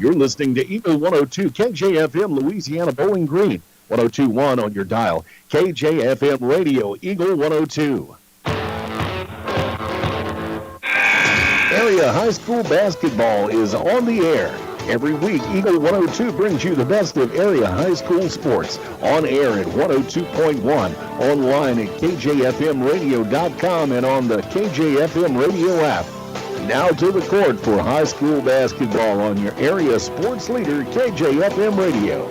You're listening to Eagle 102 KJFM Louisiana Bowling Green, 102.1 on your dial. KJFM Radio, Eagle 102. Area high school basketball is on the air. Every week, Eagle 102 brings you the best of area high school sports. On air at 102.1, online at kjfmradio.com, and on the KJFM radio app. Now to the court for high school basketball on your area sports leader, KJFM Radio.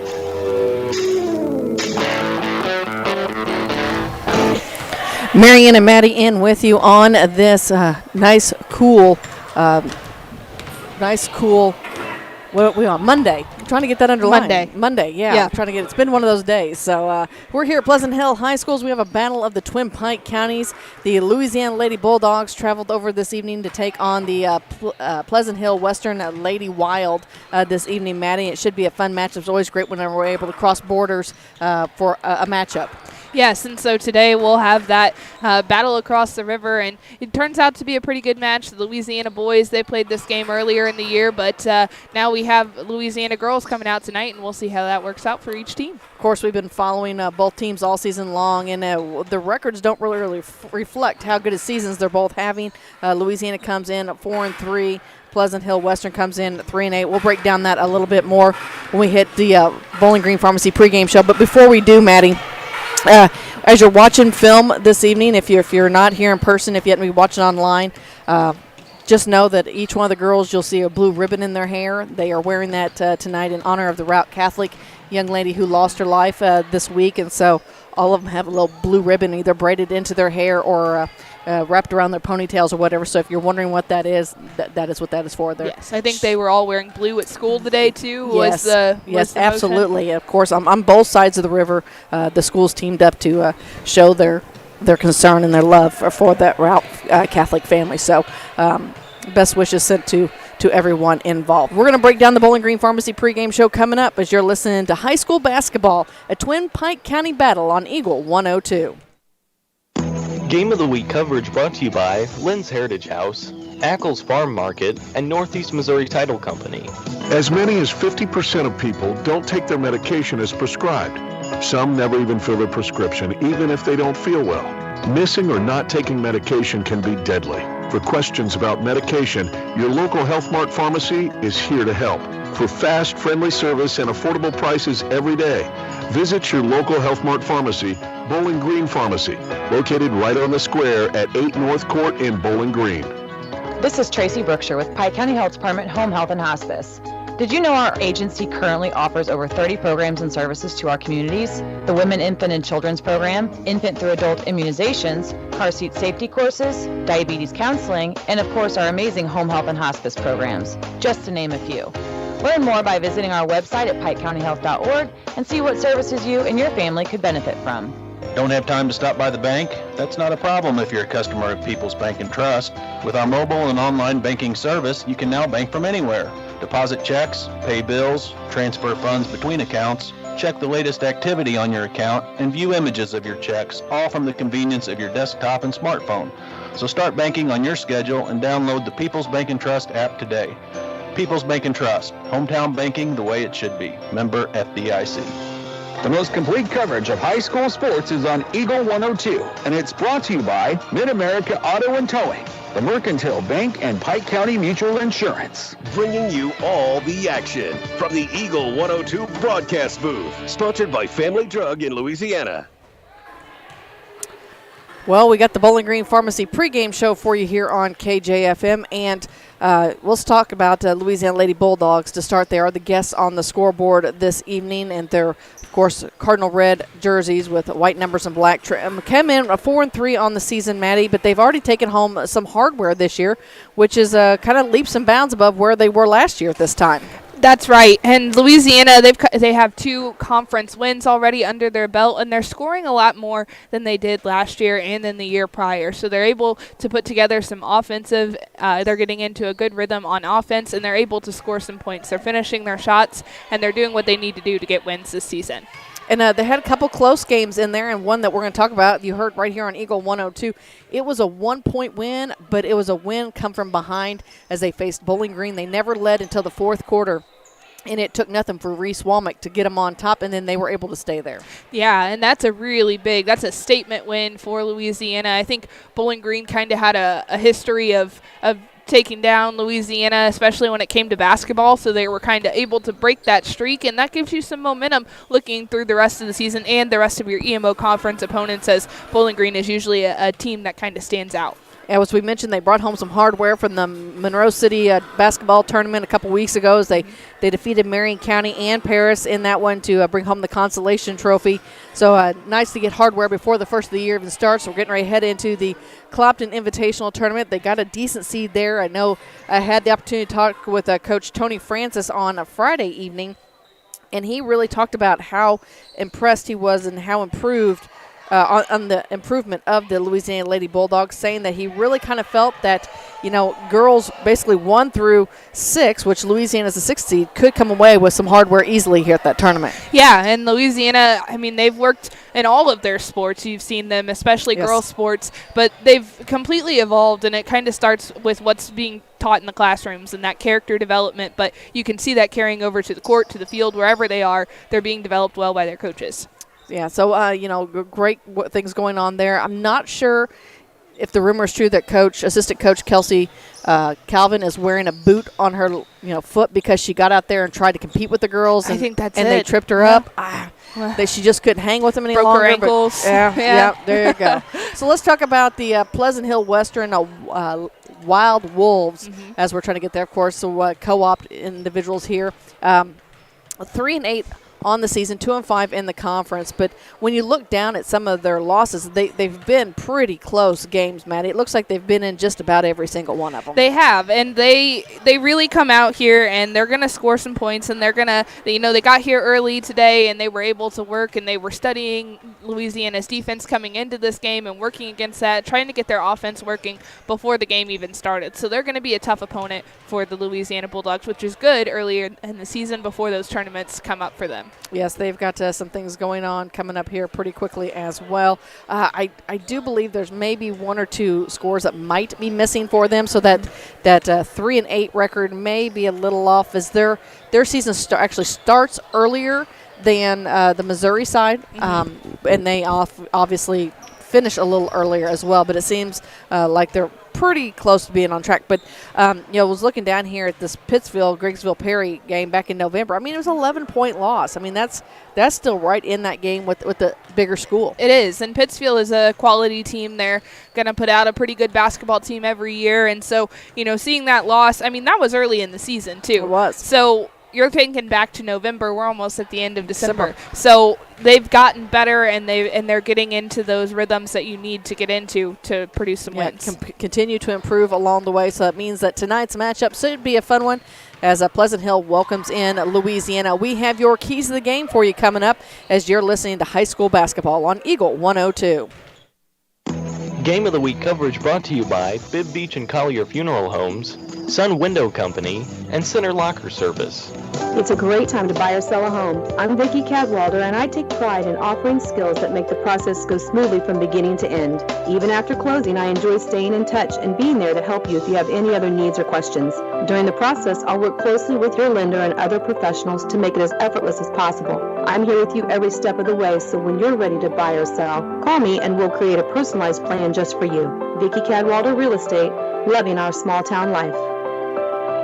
Marianne and Maddie in with you on this nice, cool, what are we on? Monday. I'm trying to get that underlined. Monday, yeah. Trying to get it's been one of those days. So we're here at Pleasant Hill High Schools. We have a battle of the Twin Pike counties. The Louisiana Lady Bulldogs traveled over this evening to take on the Pleasant Hill Western Lady Wild this evening, Maddie. It should be a fun match. It's always great whenever we're able to cross borders for a matchup. Yes, and so today we'll have that battle across the river, and it turns out to be a pretty good match. The Louisiana boys, they played this game earlier in the year, but now we have Louisiana girls coming out tonight, and we'll see how that works out for each team. Of course, we've been following both teams all season long, and the records don't really reflect how good a seasons they're both having. Louisiana comes in at 4-3. Pleasant Hill Western comes in at 3-8. We'll break down that a little bit more when we hit the Bowling Green Pharmacy pregame show. But before we do, Maddie, as you're watching film this evening, if you're not here in person, if you haven't been watching online, just know that each one of the girls, you'll see a blue ribbon in their hair. They are wearing that tonight in honor of the Route Catholic young lady who lost her life this week, and so all of them have a little blue ribbon either braided into their hair or wrapped around their ponytails or whatever. So if you're wondering what that is, that is what that is for. Yes, I think they were all wearing blue at school today too. Yes, was the absolutely. Motion. Of course, on both sides of the river, the schools teamed up to show their concern and their love for that Route Catholic family. So best wishes sent to everyone involved. We're going to break down the Bowling Green Pharmacy pregame show coming up as you're listening to high school basketball, a Twin Pike County battle on Eagle 102. Game of the Week coverage brought to you by Lynn's Heritage House, Ackles Farm Market, and Northeast Missouri Title Company. As many as 50% of people don't take their medication as prescribed. Some never even fill their prescription, even if they don't feel well. Missing or not taking medication can be deadly. For questions about medication, your local Health Mart pharmacy is here to help. For fast, friendly service and affordable prices every day, visit your local Health Mart pharmacy, Bowling Green Pharmacy, located right on the square at 8 North Court in Bowling Green. This is Tracy Brookshire with Pike County Health Department Home Health and Hospice. Did you know our agency currently offers over 30 programs and services to our communities? The Women, Infant, and Children's Program, Infant through Adult Immunizations, car seat safety courses, diabetes counseling, and of course our amazing home health and hospice programs, just to name a few. Learn more by visiting our website at pikecountyhealth.org and see what services you and your family could benefit from. Don't have time to stop by the bank? That's not a problem if you're a customer of People's Bank and Trust. With our mobile and online banking service, you can now bank from anywhere. Deposit checks, pay bills, transfer funds between accounts, check the latest activity on your account, and view images of your checks, all from the convenience of your desktop and smartphone. So start banking on your schedule and download the People's Bank and Trust app today. People's Bank and Trust, hometown banking the way it should be. Member FDIC. The most complete coverage of high school sports is on Eagle 102, and it's brought to you by Mid-America Auto and Towing, the Mercantile Bank, and Pike County Mutual Insurance. Bringing you all the action from the Eagle 102 broadcast booth, sponsored by Family Drug in Louisiana. Well, we got the Bowling Green Pharmacy pregame show for you here on KJFM, and let's talk about Louisiana Lady Bulldogs to start. They are the guests on the scoreboard this evening, and they're, of course, cardinal red jerseys with white numbers and black trim. Came in 4-3 on the season, Maddie, but they've already taken home some hardware this year, which is kind of leaps and bounds above where they were last year at this time. That's right. And Louisiana, they have 2 conference wins already under their belt, and they're scoring a lot more than they did last year and in the year prior. So they're able to put together some offensive. They're getting into a good rhythm on offense, and they're able to score some points. They're finishing their shots, and they're doing what they need to do to get wins this season. And they had a couple close games in there, and one that we're going to talk about. You heard right here on Eagle 102. It was a 1-point win, but it was a win come from behind as they faced Bowling Green. They never led until the fourth quarter. And it took nothing for Reese Womack to get them on top, and then they were able to stay there. Yeah, and that's a statement win for Louisiana. I think Bowling Green kind of had a history of taking down Louisiana, especially when it came to basketball, so they were kind of able to break that streak, and that gives you some momentum looking through the rest of the season and the rest of your EMO conference opponents, as Bowling Green is usually a team that kind of stands out. As we mentioned, they brought home some hardware from the Monroe City basketball tournament a couple weeks ago as they defeated Marion County and Paris in that one to bring home the consolation trophy. So nice to get hardware before the first of the year even starts. We're getting ready to head into the Clopton Invitational Tournament. They got a decent seed there. I know I had the opportunity to talk with Coach Tony Francis on a Friday evening, and he really talked about how impressed he was and how improved on the improvement of the Louisiana Lady Bulldogs, saying that he really kind of felt that, girls basically 1 through 6, which Louisiana is the 6th seed, could come away with some hardware easily here at that tournament. Yeah, and Louisiana, they've worked in all of their sports. You've seen them, especially girls' sports, but they've completely evolved, and it kind of starts with what's being taught in the classrooms and that character development, but you can see that carrying over to the court, to the field, wherever they are. They're being developed well by their coaches. Yeah, so, great things going on there. I'm not sure if the rumor is true that assistant coach Kelsey Calvin is wearing a boot on her, foot because she got out there and tried to compete with the girls. I think that's and it. they tripped her up. She just couldn't hang with them any longer. Broke her ankles. Yeah, there you go. So let's talk about the Pleasant Hill Western Wild Wolves as we're trying to get there, of course. So co-op individuals here. 3-8 on the season, 2-5 in the conference. But when you look down at some of their losses, they've been pretty close games, Maddie. It looks like they've been in just about every single one of them. They have, and they really come out here, and they're going to score some points, and they're going to, they got here early today, and they were able to work, and they were studying Louisiana's defense coming into this game and working against that, trying to get their offense working before the game even started. So they're going to be a tough opponent for the Louisiana Bulldogs, which is good earlier in the season before those tournaments come up for them. Yes, they've got some things going on coming up here pretty quickly as well. I do believe there's maybe 1 or 2 scores that might be missing for them, so that 3-8 record may be a little off, as their season actually starts earlier than the Missouri side, and they obviously finish a little earlier as well. But it seems like they're pretty close to being on track. But, was looking down here at this Pittsville-Griggsville Perry game back in November. It was an 11-point loss. That's still right in that game with the bigger school. It is, and Pittsville is a quality team. They're going to put out a pretty good basketball team every year. And so, seeing that loss, that was early in the season too. It was. So you're thinking back to November. We're almost at the end of December. So they've gotten better, and they're getting into those rhythms that you need to get into to produce some wins. Continue to improve along the way. So that means that tonight's matchup should be a fun one as Pleasant Hill welcomes in Louisiana. We have your keys to the game for you coming up as you're listening to high school basketball on Eagle 102. Game of the Week coverage brought to you by Bibb Beach and Collier Funeral Homes, Sun Window Company, and Center Locker Service. It's a great time to buy or sell a home. I'm Vicki Cadwalder, and I take pride in offering skills that make the process go smoothly from beginning to end. Even after closing, I enjoy staying in touch and being there to help you if you have any other needs or questions. During the process, I'll work closely with your lender and other professionals to make it as effortless as possible. I'm here with you every step of the way, so when you're ready to buy or sell, call me and we'll create a personalized plan just for you. Vicki Cadwalder Real Estate, loving our small town life.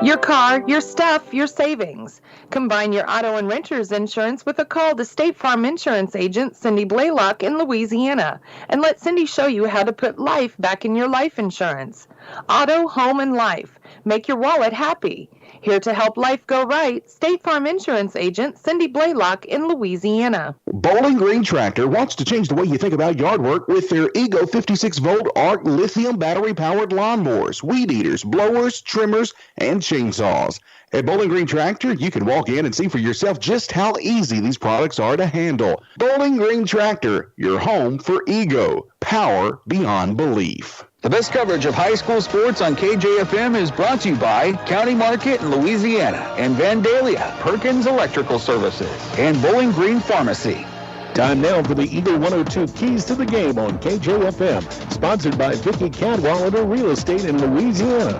Your car, your stuff, your savings. Combine your auto and renter's insurance with a call to State Farm Insurance agent Cindy Blaylock in Louisiana, and let Cindy show you how to put life back in your life insurance. Auto, home, and life. Make your wallet happy. Here to help life go right, State Farm Insurance agent Cindy Blaylock in Louisiana. Bowling Green Tractor wants to change the way you think about yard work with their Ego 56-volt ARC lithium battery-powered lawnmowers, weed eaters, blowers, trimmers, and chainsaws. At Bowling Green Tractor, you can walk in and see for yourself just how easy these products are to handle. Bowling Green Tractor, your home for Ego. Power beyond belief. The best coverage of high school sports on KJFM is brought to you by County Market in Louisiana and Vandalia, Perkins Electrical Services, and Bowling Green Pharmacy. Time now for the Eagle 102 Keys to the Game on KJFM, sponsored by Vicki Cadwalder Real Estate in Louisiana.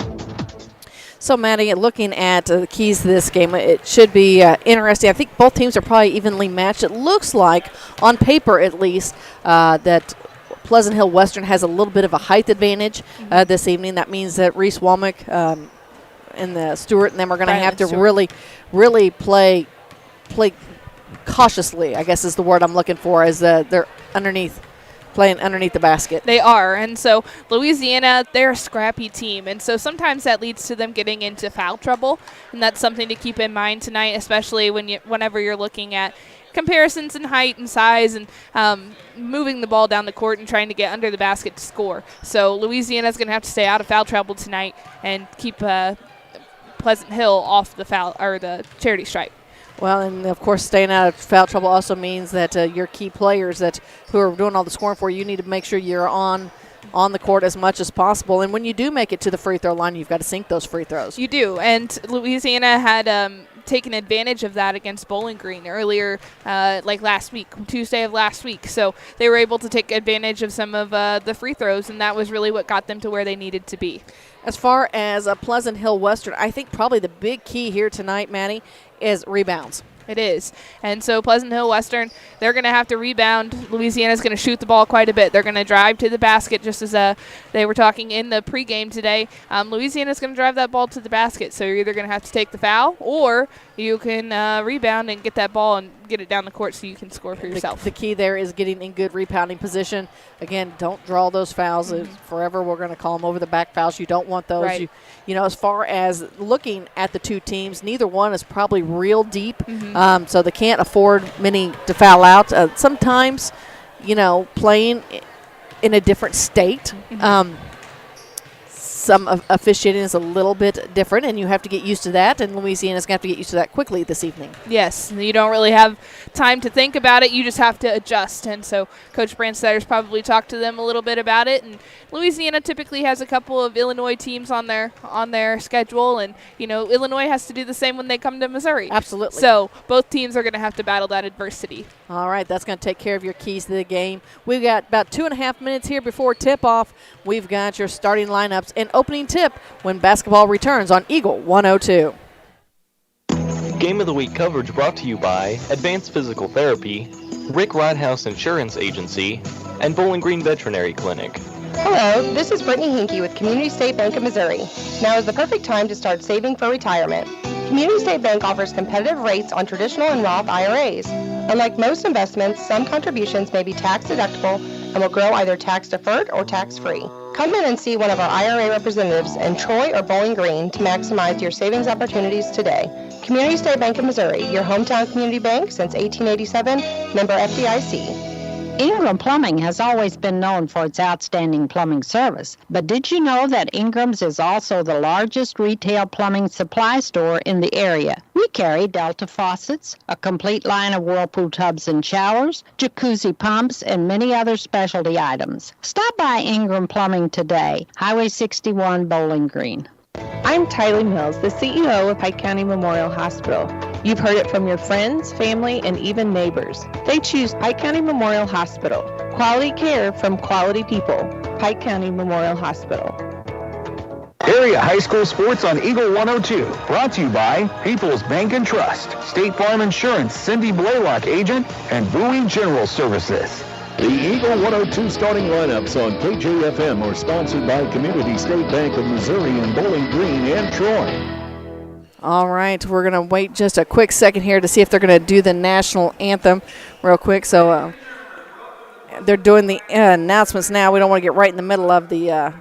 So, Maddie, looking at the keys to this game, it should be interesting. I think both teams are probably evenly matched. It looks like, on paper at least, that Pleasant Hill Western has a little bit of a height advantage this evening. That means that Reese Womack and the Stewart and them are going to have to really play cautiously, I guess is the word I'm looking for, as they're playing underneath the basket. They are, and so Louisiana, they're a scrappy team, and so sometimes that leads to them getting into foul trouble, and that's something to keep in mind tonight, especially whenever you're looking at comparisons in height and size and moving the ball down the court and trying to get under the basket to score. So Louisiana's going to have to stay out of foul trouble tonight and keep Pleasant Hill off the foul or the charity stripe. Well, and of course, staying out of foul trouble also means that your key players who are doing all the scoring for you need to make sure you're on the court as much as possible. And when you do make it to the free throw line, you've got to sink those free throws. You do, and Louisiana had taken advantage of that against Bowling Green earlier, like last week, Tuesday of last week. So they were able to take advantage of some of the free throws, and that was really what got them to where they needed to be. As far as Pleasant Hill Western, I think probably the big key here tonight, Maddie, is rebounds. It is. And so Pleasant Hill Western, they're going to have to rebound. Louisiana's going to shoot the ball quite a bit. They're going to drive to the basket, just as they were talking in the pregame today. Louisiana's going to drive that ball to the basket. So you're either going to have to take the foul or you can rebound and get that ball and get it down the court so you can score for yourself. The key there is getting in good rebounding position. Again, don't draw those fouls. Forever we're going to call them over-the-back fouls. You don't want those. Right. You know, as far as looking at the two teams, neither one is probably real deep, so they can't afford many to foul out. Sometimes, playing in a different state, some officiating is a little bit different, and you have to get used to that, and Louisiana's going to have to get used to that quickly this evening. Yes, you don't really have time to think about it. You just have to adjust, and so Coach Branstadter's probably talked to them a little bit about it, and Louisiana typically has a couple of Illinois teams on their schedule, and, Illinois has to do the same when they come to Missouri. Absolutely. So both teams are going to have to battle that adversity. All right, that's going to take care of your keys to the game. We've got about 2.5 minutes here before tip-off. We've got your starting lineups and opening tip when basketball returns on Eagle 102. Game of the Week coverage brought to you by Advanced Physical Therapy, Rick Rodhouse Insurance Agency, and Bowling Green Veterinary Clinic. Hello, this is Brittany Hinkey with Community State Bank of Missouri. Now is the perfect time to start saving for retirement. Community State Bank offers competitive rates on traditional and Roth IRAs. Unlike most investments, some contributions may be tax deductible and will grow either tax deferred or tax free. Come in and see one of our IRA representatives in Troy or Bowling Green to maximize your savings opportunities today. Community State Bank of Missouri, your hometown community bank since 1887, member FDIC. Ingram Plumbing has always been known for its outstanding plumbing service, but did you know that Ingram's is also the largest retail plumbing supply store in the area? We carry Delta faucets, a complete line of Whirlpool tubs and showers, jacuzzi pumps, and many other specialty items. Stop by Ingram Plumbing today, Highway 61, Bowling Green. I'm Tylee Mills, the CEO of Pike County Memorial Hospital. You've heard it from your friends, family, and even neighbors. They choose Pike County Memorial Hospital. Quality care from quality people. Pike County Memorial Hospital. Area high school sports on Eagle 102. Brought to you by People's Bank and Trust, State Farm Insurance, Cindy Blaylock agent, and Bowie General Services. The Eagle 102 starting lineups on KJFM are sponsored by Community State Bank of Missouri in Bowling Green and Troy. All right, we're going to wait just a quick second here to see if they're going to do the national anthem real quick. So they're doing the announcements now. We don't want to get right in the middle of the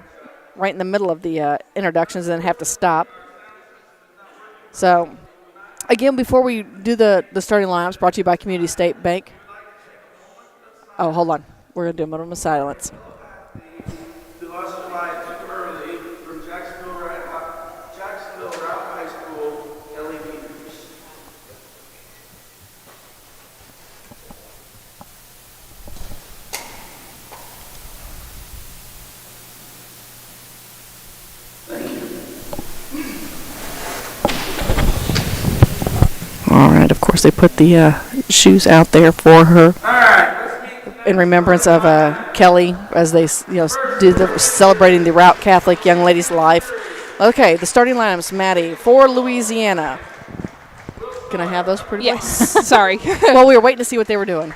introductions and then have to stop. So again, before we do the starting lineups, brought to you by Community State Bank. Oh, hold on. We're going to do a moment of silence. The loss of life temporarily from Jacksonville Route High School, Ellie Peters. All right. Of course, they put the shoes out there for her. All right. In remembrance of Kelly, as they do celebrating the Route Catholic Young Ladies' Life. Okay, the starting lineups, Maddie, for Louisiana. Can I have those pretty quick? Yes. Sorry. Well, we were waiting to see what they were doing.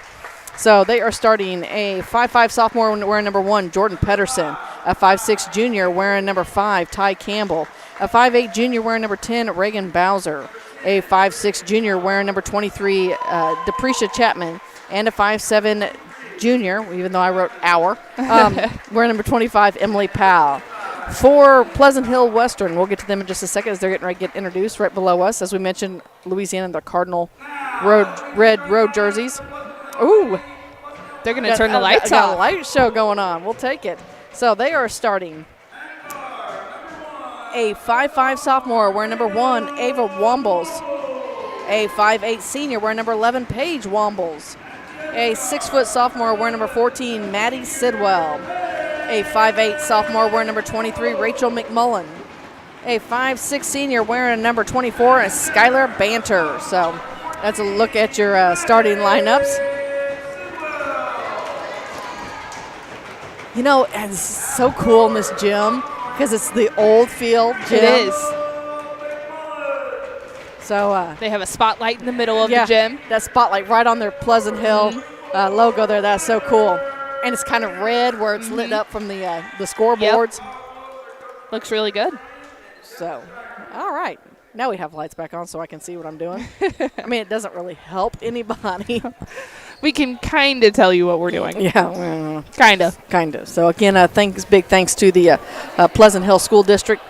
So they are starting a 5'5" sophomore wearing number 1, Jordan Pedersen. A 5'6" junior wearing number 5, Ty Campbell. A 5'8" junior wearing number 10, Reagan Bowser. A 5'6" junior wearing number 23, Deprecia Chapman. And a 5'7" junior, even though I wrote hour, wearing number 25, Emily Powell. For Pleasant Hill Western, we'll get to them in just a second as they're getting ready to get introduced right below us. As we mentioned, Louisiana, the Cardinal red road jerseys. Ooh. They're going to turn the lights got off. a light show going on. We'll take it. So they are starting a 5'5" sophomore wearing number 1, Ava Wombles. A 5'8" senior wearing number 11, Paige Wombles. A 6' sophomore wearing number 14, Maddie Sidwell. A 5'8" sophomore wearing number 23, Rachel McMullen. A 5'6" senior wearing number 24, Skylar Banter. So that's a look at your starting lineups. You know, it's so cool in this gym because it's the old field gym. It is. So they have a spotlight in the middle of the gym. That spotlight right on their Pleasant Hill logo there. That's so cool. And it's kind of red where it's lit up from the scoreboards. Yep. Looks really good. So, all right. Now we have lights back on so I can see what I'm doing. I mean, it doesn't really help anybody. We can kind of tell you what we're doing. Yeah. Kind of. Kind of. So, again, big thanks to the Pleasant Hill School District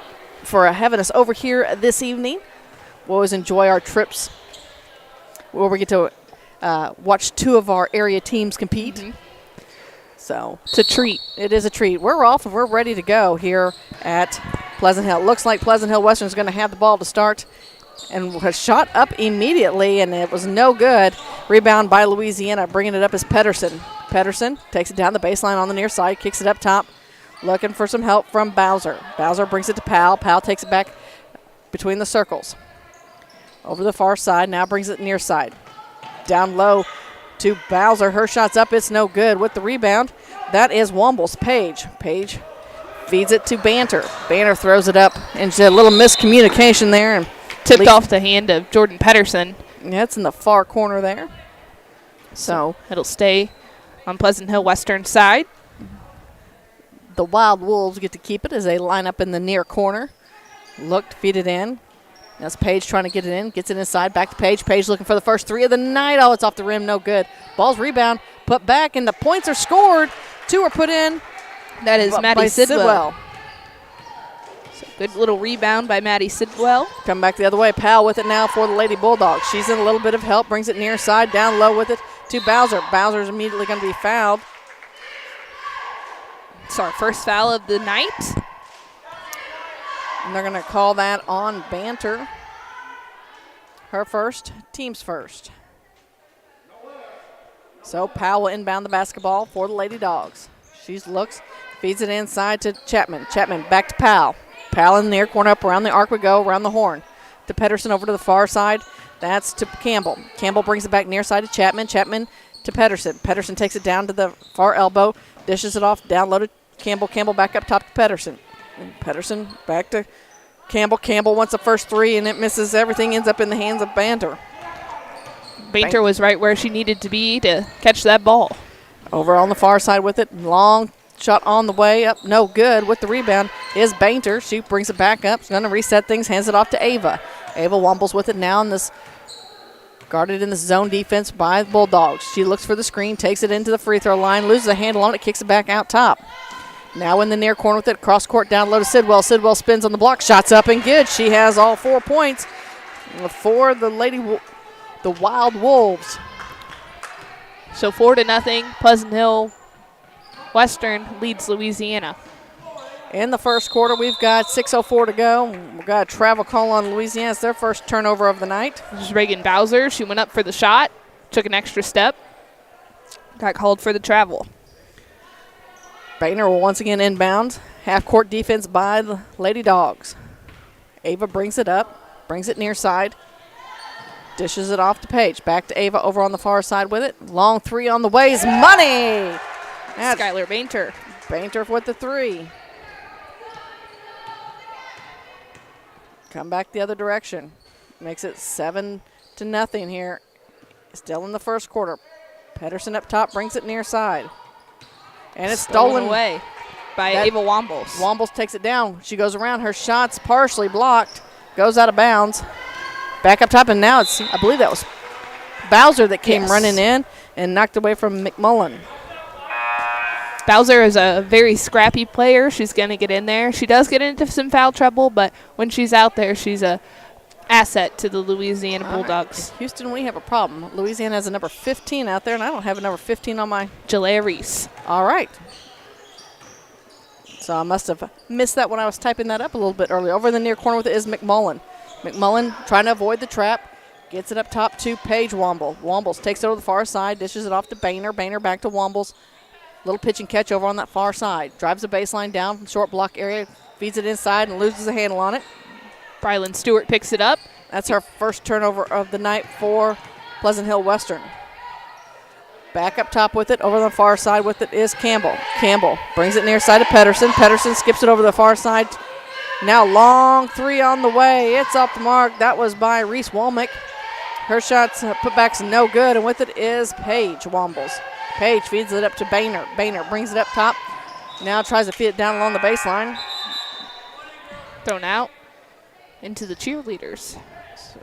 for having us over here this evening. We always enjoy our trips where we get to watch 2 of our area teams compete. So it's a treat. It is a treat. We're off and we're ready to go here at Pleasant Hill. It looks like Pleasant Hill Western is going to have the ball to start and has shot up immediately, and it was no good. Rebound by Louisiana. Bringing it up is Pedersen. Pedersen takes it down the baseline on the near side, kicks it up top, looking for some help from Bowser. Bowser brings it to Powell. Powell takes it back between the circles. Over the far side, now brings it near side. Down low to Bowser. Her shot's up. It's no good. With the rebound, that is Wombles. Page feeds it to Banter. Banter throws it up, and a little miscommunication there. And tipped off the hand of Jordan Pedersen. Yeah, it's in the far corner there. So it'll stay on Pleasant Hill Western side. The Wild Wolves get to keep it as they line up in the near corner. Look, feed it in. That's Paige trying to get it in. Gets it inside. Back to Paige. Paige looking for the first 3 of the night. Oh, it's off the rim. No good. Ball's rebound. Put back, and the points are scored. 2 are put in. That is Maddie Sidwell. So good little rebound by Maddie Sidwell. Come back the other way. Powell with it now for the Lady Bulldogs. She's in a little bit of help. Brings it near side. Down low with it to Bowser. Bowser's immediately going to be fouled. It's our first foul of the night. And they're going to call that on Banter. Her first, team's first. So Powell will inbound the basketball for the Lady Dogs. She looks, feeds it inside to Chapman. Chapman back to Powell. Powell in the near corner, up around the arc we go, around the horn. To Pedersen over to the far side. That's to Campbell. Campbell brings it back near side to Chapman. Chapman to Pedersen. Pedersen takes it down to the far elbow, dishes it off, down low to Campbell. Campbell back up top to Pedersen. And Pedersen back to Campbell. Campbell wants the first 3, and it misses. Everything ends up in the hands of Banter. Banter was right where she needed to be to catch that ball. Over on the far side with it. Long shot on the way up. No good. With the rebound is Banter. She brings it back up. She's going to reset things. Hands it off to Ava. Ava wumbles with it now in this guarded in this zone defense by the Bulldogs. She looks for the screen. Takes it into the free throw line. Loses a handle on it. Kicks it back out top. Now in the near corner with it. Cross court down low to Sidwell. Sidwell spins on the block. Shots up and good. She has all 4 points for the Wild Wolves. So 4-0. Pleasant Hill Western leads Louisiana. In the first quarter, we've got 6:04 to go. We've got a travel call on Louisiana. It's their first turnover of the night. This is Reagan Bowser. She went up for the shot. Took an extra step. Got called for the travel. Boehner will once again inbound. Half-court defense by the Lady Dogs. Ava brings it up, brings it near side, dishes it off to Paige. Back to Ava over on the far side with it. Long 3 on the way is money. That's Skylar Bainter. Bainter with the 3. come back the other direction. Makes it 7-0 here. Still in the first quarter. Pedersen up top brings it near side. And it's stolen away by Ava Wombles. Wombles takes it down. She goes around. Her shot's partially blocked. Goes out of bounds. Back up top, and now it's, I believe that was Bowser that came running in and knocked away from McMullen. Bowser is a very scrappy player. She's going to get in there. She does get into some foul trouble, but when she's out there, she's a asset to the Louisiana Bulldogs. Right. Houston, we have a problem. Louisiana has a number 15 out there, and I don't have a number 15 on my. Jalea Reese. All right. So I must have missed that when I was typing that up a little bit earlier. Over in the near corner with it is McMullen. McMullen trying to avoid the trap. Gets it up top to Paige Womble. Wombles takes it over the far side, dishes it off to Boehner. Boehner back to Wombles. Little pitch and catch over on that far side. Drives the baseline down from short block area, feeds it inside and loses a handle on it. Brylan Stewart picks it up. That's her first turnover of the night for Pleasant Hill Western. Back up top with it, over the far side with it is Campbell. Campbell brings it near side to Pedersen. Pedersen skips it over the far side. Now long three on the way. It's off the mark. That was by Reese Womack. Her shot's putback's no good, and with it is Paige Wombles. Paige feeds it up to Boehner. Boehner brings it up top. Now tries to feed it down along the baseline. Thrown out into the cheerleaders. So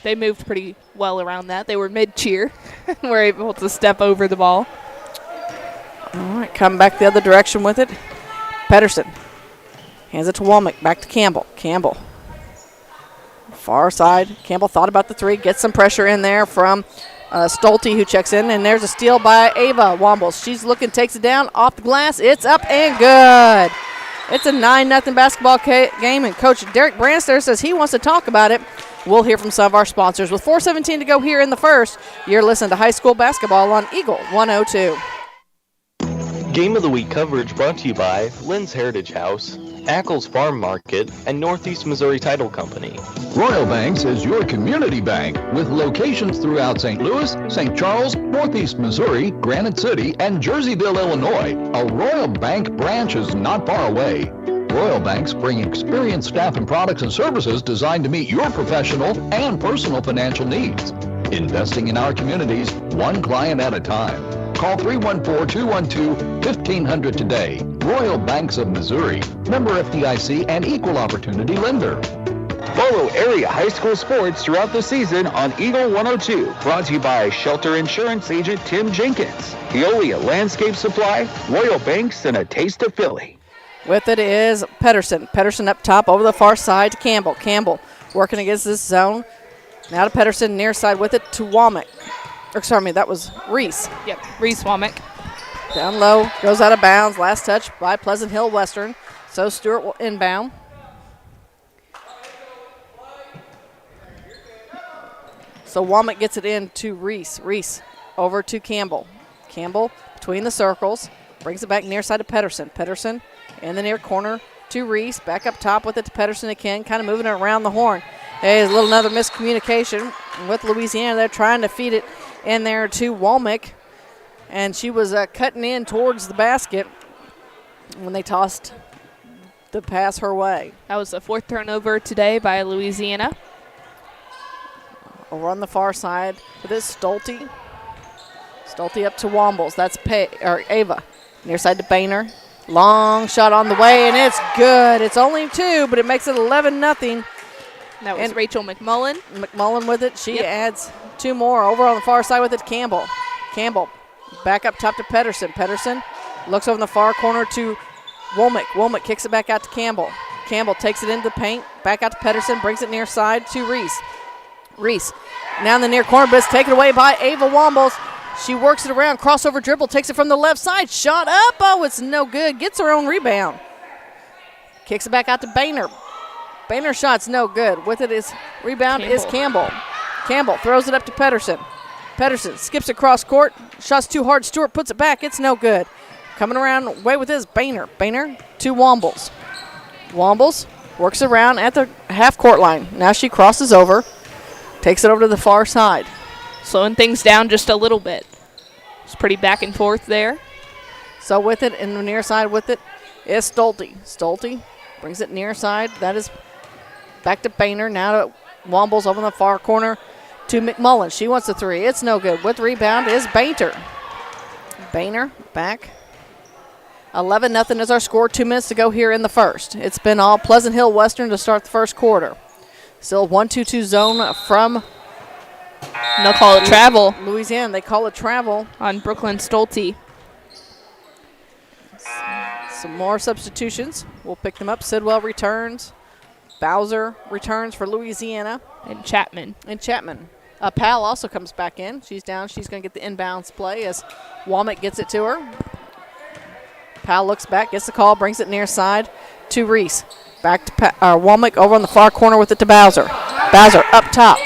they moved pretty well around that. They were mid-cheer. Were able to step over the ball. All right, come back the other direction with it. Pedersen hands it to Womack. Back to Campbell. Campbell. Far side. Campbell thought about the three. Gets some pressure in there from Stolte, who checks in. And there's a steal by Ava Wombles. She's looking, takes it down. Off the glass. It's up and good. It's a 9-0 basketball game, and Coach Derek Branster says he wants to talk about it. We'll hear from some of our sponsors. With 4:17 to go here in the first, you're listening to high school basketball on Eagle 102. Game of the Week coverage brought to you by Lynn's Heritage House, Ackles Farm Market, and Northeast Missouri Title Company. Royal Banks is your community bank with locations throughout St. Louis, St. Charles, Northeast Missouri, Granite City, and Jerseyville, Illinois. A Royal Bank branch is not far away. Royal Banks bring experienced staff and products and services designed to meet your professional and personal financial needs. Investing in our communities, one client at a time. Call 314-212-1500 today. Royal Banks of Missouri. Member FDIC and equal opportunity lender. Follow area high school sports throughout the season on Eagle 102. Brought to you by Shelter Insurance Agent Tim Jenkins, Veolia Landscape Supply, Royal Banks, and a taste of Philly. With it is Pedersen. Pedersen up top over the far side to Campbell. Campbell working against this zone. Now to Pedersen, near side with it to Womack. That was Reese. Yep, Reese Womack. Down low, goes out of bounds. Last touch by Pleasant Hill Western. So Stewart will inbound. So Womack gets it in to Reese. Reese over to Campbell. Campbell between the circles. Brings it back near side to Pedersen. Pedersen in the near corner to Reese. Back up top with it to Pedersen again. Kind of moving it around the horn. There's another miscommunication with Louisiana. They're trying to feed it in there to Womack. And she was cutting in towards the basket when they tossed the pass her way. That was the fourth turnover today by Louisiana. Over on the far side with this Stolte. Stolte up to Wombles. That's Ava. Near side to Boehner. Long shot on the way, and it's good. It's only two, but it makes it 11-0. That was Rachel McMullen. McMullen with it. She adds two more. Over on the far side with it, Campbell. Campbell back up top to Pedersen. Pedersen looks over in the far corner to Womack. Womack kicks it back out to Campbell. Campbell takes it into the paint. Back out to Pedersen. Brings it near side to Reese. Reese now in the near corner, but it's taken away by Ava Wombles. She works it around. Crossover dribble. Takes it from the left side. Shot up. Oh, it's no good. Gets her own rebound. Kicks it back out to Boehner. Boehner's shot's no good. With it is rebound is Campbell. Campbell throws it up to Pedersen. Pedersen skips across court. Shot's too hard. Stewart puts it back. It's no good. Coming around way with his Boehner. Boehner to Wombles. Wombles works around at the half-court line. Now she crosses over. Takes it over to the far side. Slowing things down just a little bit. It's pretty back and forth there. So with it, in the near side with it is Stolte. Stolte brings it near side. That is Back to Boehner. Now to Wombles over in the far corner to McMullen. She wants the three. It's no good. With rebound is Boehner. Boehner back. 11-0 is our score. 2 minutes to go here in the first. It's been all Pleasant Hill Western to start the first quarter. Still 1-2-2 zone from they'll call it travel. Louisiana. They call it travel. On Brooklyn Stolte. Some more substitutions. We'll pick them up. Sidwell returns. Bowser returns for Louisiana. And Chapman. Powell also comes back in. She's down. She's going to get the inbounds play as Womack gets it to her. Powell looks back, gets the call, brings it near side to Reese. Back to Womack over on the far corner with it to Bowser. Bowser up top.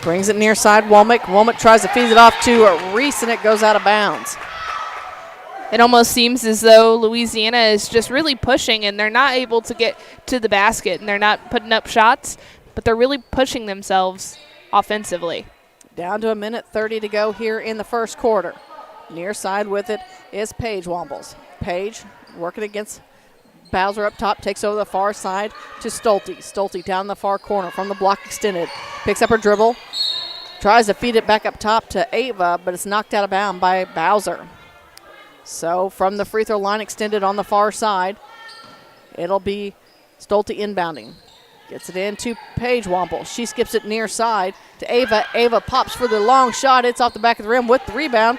Brings it near side, Womack. Womack tries to feed it off to Reese, and it goes out of bounds. It almost seems as though Louisiana is just really pushing, and they're not able to get to the basket, and they're not putting up shots, but they're really pushing themselves offensively. Down to 1:30 to go here in the first quarter. Near side with it is Paige Wombles. Paige working against Bowser up top, takes over the far side to Stolte. Stolte down the far corner from the block extended. Picks up her dribble, tries to feed it back up top to Ava, but it's knocked out of bounds by Bowser. So from the free throw line extended on the far side, it'll be Stolte inbounding. Gets it in to Paige Womble. She skips it near side to Ava. Ava pops for the long shot. It's off the back of the rim with the rebound.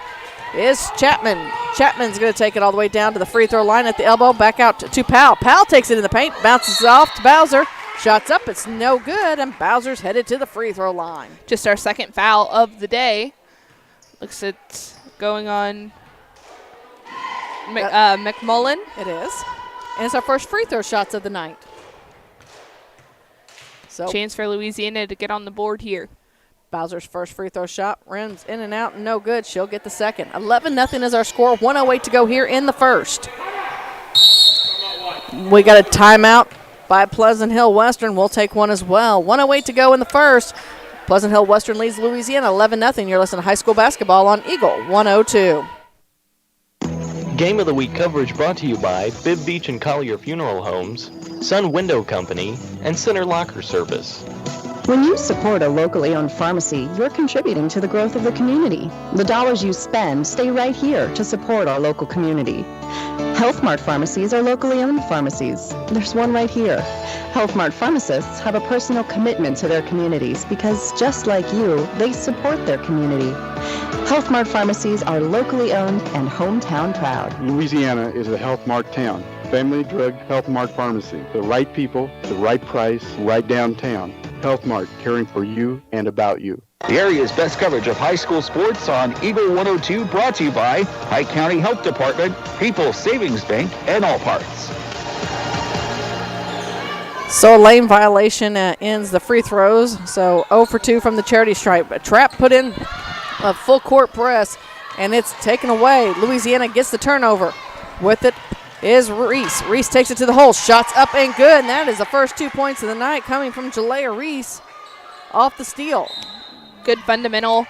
Is Chapman. Chapman's going to take it all the way down to the free throw line at the elbow. Back out to Powell. Powell takes it in the paint, bounces it off to Bowser. Shots up, it's no good, and Bowser's headed to the free throw line. Just our second foul of the day. Looks it's going on McMullen. It is. And it's our first free throw shots of the night. So chance for Louisiana to get on the board here. Bowser's first free throw shot runs in and out, no good. She'll get the second. 11-0 is our score. 1:08 to go here in the first. We got a timeout by Pleasant Hill Western. We'll take one as well. 1:08 to go in the first. Pleasant Hill Western leads Louisiana 11-0. You're listening to high school basketball on Eagle 102. Game of the Week coverage brought to you by Bibb Beach and Collier Funeral Homes, Sun Window Company, and Center Locker Service. When you support a locally owned pharmacy, you're contributing to the growth of the community. The dollars you spend stay right here to support our local community. Health Mart pharmacies are locally owned pharmacies. There's one right here. Health Mart pharmacists have a personal commitment to their communities because, just like you, they support their community. Health Mart pharmacies are locally owned and hometown proud. Louisiana is a Health Mart town. Family Drug Health Mart Pharmacy. The right people, the right price, right downtown. Health Mart, caring for you and about you. The area's best coverage of high school sports on Eagle 102, brought to you by Pike County Health Department, People's Savings Bank, and All Parts. So a lane violation ends the free throws. So 0 for 2 from the charity stripe. A trap put in a full court press, and it's taken away. Louisiana gets the turnover. With it is Reese. Reese takes it to the hole. Shots up and good, and that is the first 2 points of the night coming from Jalea Reese off the steal. Good fundamental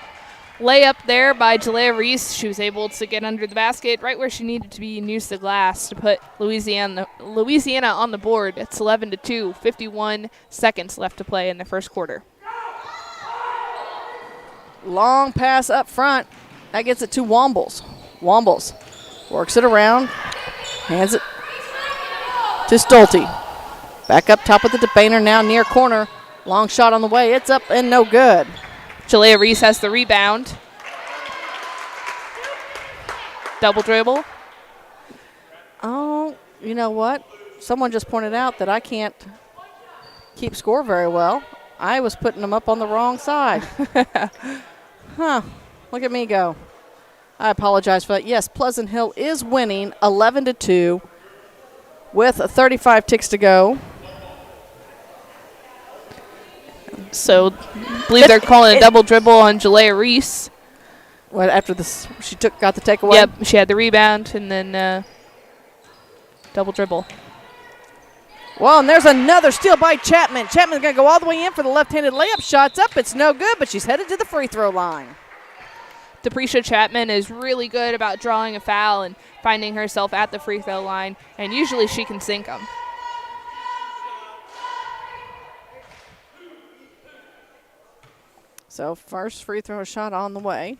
layup there by Jalea Reese. She was able to get under the basket right where she needed to be and use the glass to put Louisiana on the board. It's 11-2, 51 seconds left to play in the first quarter. Long pass up front. That gets it to Wombles. Wombles works it around. Hands it to Stolte. Back up top with it to Boehner, now near corner. Long shot on the way. It's up and no good. Jalea Reese has the rebound. Double dribble. Oh, you know what? Someone just pointed out that I can't keep score very well. I was putting them up on the wrong side. Huh. Look at me go. I apologize for that. Yes, Pleasant Hill is winning 11-2 with 35 ticks to go. So, I believe they're calling a double dribble on Jalea Reese. What, after this, she got the takeaway? Yep, she had the rebound and then double dribble. Well, and there's another steal by Chapman. Chapman's going to go all the way in for the left-handed layup. Shots up. It's no good, but she's headed to the free throw line. Depresha Chapman is really good about drawing a foul and finding herself at the free throw line, and usually she can sink them. So first free throw shot on the way.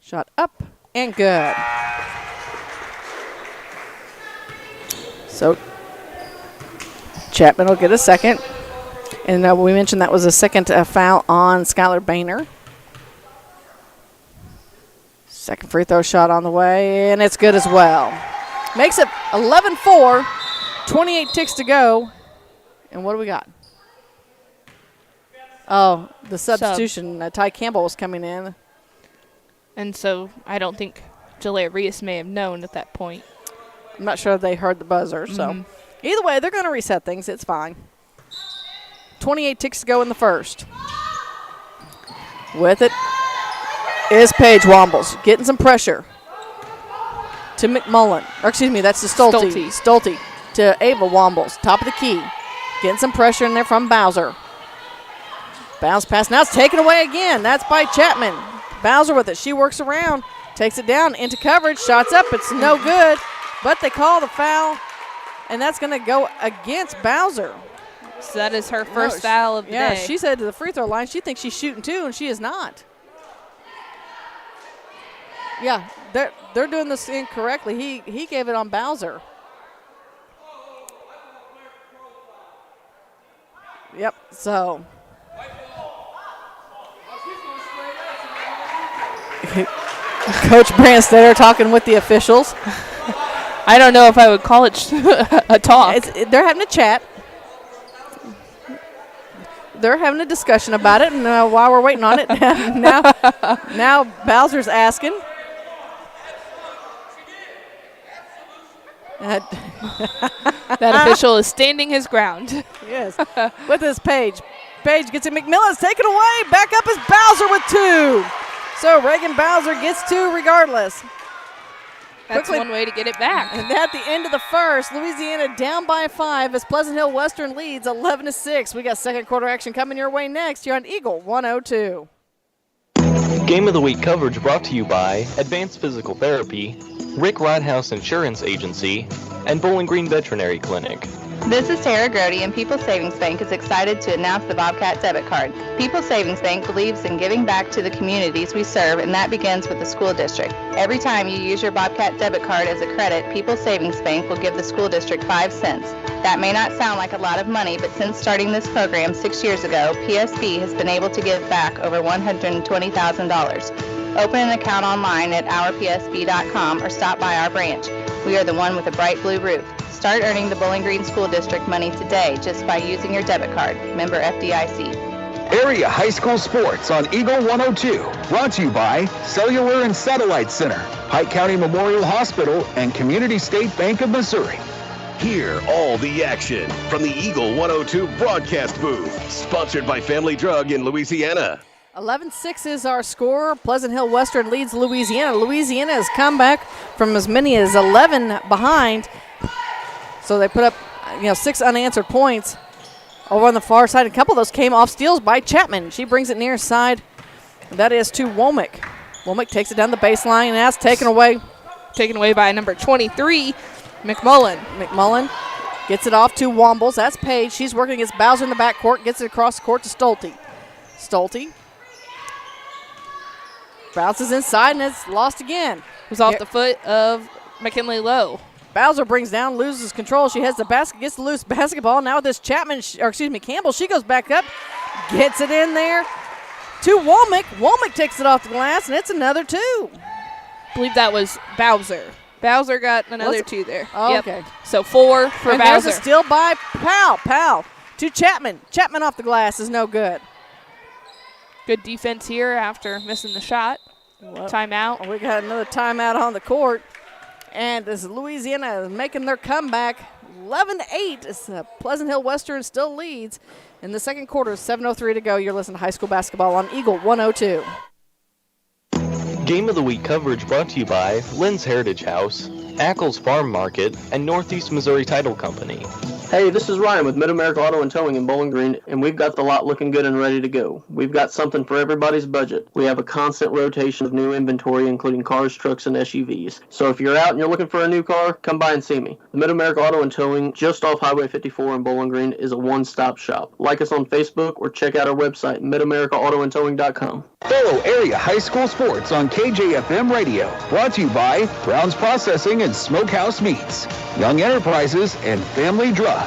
Shot up and good. So Chapman will get a second. And we mentioned that was a second foul on Skylar Boehner. Second free throw shot on the way, and it's good as well. Makes it 11-4, 28 ticks to go. And what do we got? Oh, the substitution. Ty Campbell was coming in. And so I don't think Jalea Reese may have known at that point. I'm not sure they heard the buzzer. So either way, they're going to reset things. It's fine. 28 ticks to go in the first. With it is Paige Wombles getting some pressure to McMullen. Or excuse me, that's to Stolte. Stolte to Ava Wombles. Top of the key. Getting some pressure in there from Bowser. Bounce pass. Now it's taken away again. That's by Chapman. Bowser with it. She works around. Takes it down into coverage. Shots up. It's no good. But they call the foul. And that's going to go against Bowser. So that is her first foul of the day. Yeah, she's headed to the free throw line. She thinks she's shooting too, and she is not. Yeah, they're doing this incorrectly. He gave it on Bowser. Yep, so. Coach Brandstetter talking with the officials. I don't know if I would call it a talk. They're having a chat. They're having a discussion about it, and while we're waiting on it, now Bowser's asking. That official is standing his ground. Yes, with his Paige. Paige gets it. McMillan's taken away. Back up is Bowser with 2. So Reagan Bowser gets 2 regardless. That's one way to get it back. And at the end of the first, Louisiana down by 5 as Pleasant Hill Western leads 11-6. We got second quarter action coming your way next here on Eagle 102. Game of the Week coverage brought to you by Advanced Physical Therapy, Rick Rodhouse Insurance Agency, and Bowling Green Veterinary Clinic. This is Tara Grody, and People's Savings Bank is excited to announce the Bobcat Debit Card. People's Savings Bank believes in giving back to the communities we serve, and that begins with the school district. Every time you use your Bobcat Debit Card as a credit, People's Savings Bank will give the school district 5 cents. That may not sound like a lot of money, but since starting this program 6 years ago, PSB has been able to give back over $120,000. Open an account online at ourpsb.com or stop by our branch. We are the one with a bright blue roof. Start earning the Bowling Green School District money today just by using your debit card. Member FDIC. Area High School Sports on Eagle 102. Brought to you by Cellular and Satellite Center, Pike County Memorial Hospital, and Community State Bank of Missouri. Hear all the action from the Eagle 102 broadcast booth. Sponsored by Family Drug in Louisiana. 11-6 is our score. Pleasant Hill Western leads Louisiana. Louisiana has come back from as many as 11 behind. So they put up 6 unanswered points over on the far side. A couple of those came off steals by Chapman. She brings it near side. That is to Womack. Womack takes it down the baseline, and that's taken away. Taken away by number 23, McMullen. McMullen gets it off to Wombles. That's Paige. She's working against Bowser in the backcourt. Gets it across the court to Stolte. Stolte bounces inside, and it's lost again. It was off the foot of McKinley Lowe. Bowser brings down, loses control. She has the basket, gets the loose basketball. Now with this Campbell, she goes back up, gets it in there to Womack. Womack takes it off the glass, and it's another 2. I believe that was Bowser. Bowser got another 2 there. Oh, yep. Okay. So 4 for and Bowser. There's a steal by Powell. Powell to Chapman. Chapman off the glass is no good. Good defense here after missing the shot. Timeout. We got another timeout on the court. And as Louisiana is making their comeback, 11-8, as Pleasant Hill Western still leads. In the second quarter, 7:03 to go. You're listening to high school basketball on Eagle 102. Game of the Week coverage brought to you by Lynn's Heritage House, Ackles Farm Market, and Northeast Missouri Title Company. Hey, this is Ryan with Mid-America Auto and Towing in Bowling Green, and we've got the lot looking good and ready to go. We've got something for everybody's budget. We have a constant rotation of new inventory, including cars, trucks, and SUVs. So if you're out and you're looking for a new car, come by and see me. The Mid-America Auto and Towing, just off Highway 54 in Bowling Green, is a one-stop shop. Like us on Facebook or check out our website, midamericaautoandtowing.com. Follow area high school sports on KJFM Radio. Brought to you by Brown's Processing and Smokehouse Meats, Young Enterprises, and Family Drug.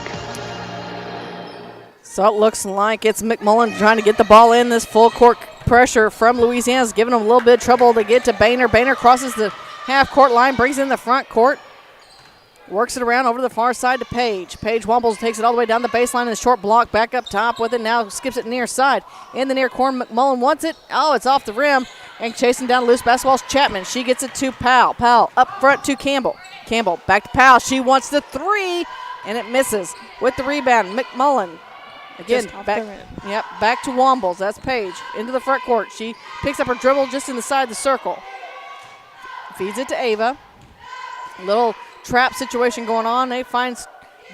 So it looks like it's McMullen trying to get the ball in. This full court pressure from Louisiana is giving them a little bit of trouble to get to Boehner. Boehner crosses the half-court line, brings in the front court, works it around over to the far side to Page. Page Wombles takes it all the way down the baseline in the short block, back up top with it. Now skips it near side. In the near corner, McMullen wants it. Oh, it's off the rim. And chasing down loose basketball is Chapman. She gets it to Powell. Powell up front to Campbell. Campbell back to Powell. She wants the three, and it misses. With the rebound, McMullen. Again, back to Wombles. That's Page. Into the front court. She picks up her dribble just inside the circle. Feeds it to Ava. Little trap situation going on. They find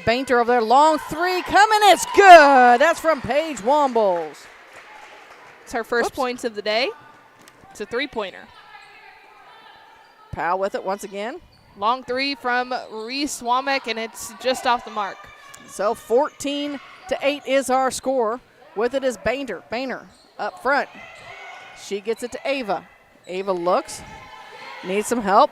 Bainter over there. Long three coming. It's good. That's from Paige Wombles. It's her first points of the day. It's a three-pointer. Powell with it once again. Long three from Reese Womack, and it's just off the mark. So 14-8 is our score. With it is Bainter. Bainter up front. She gets it to Ava. Ava looks. Needs some help.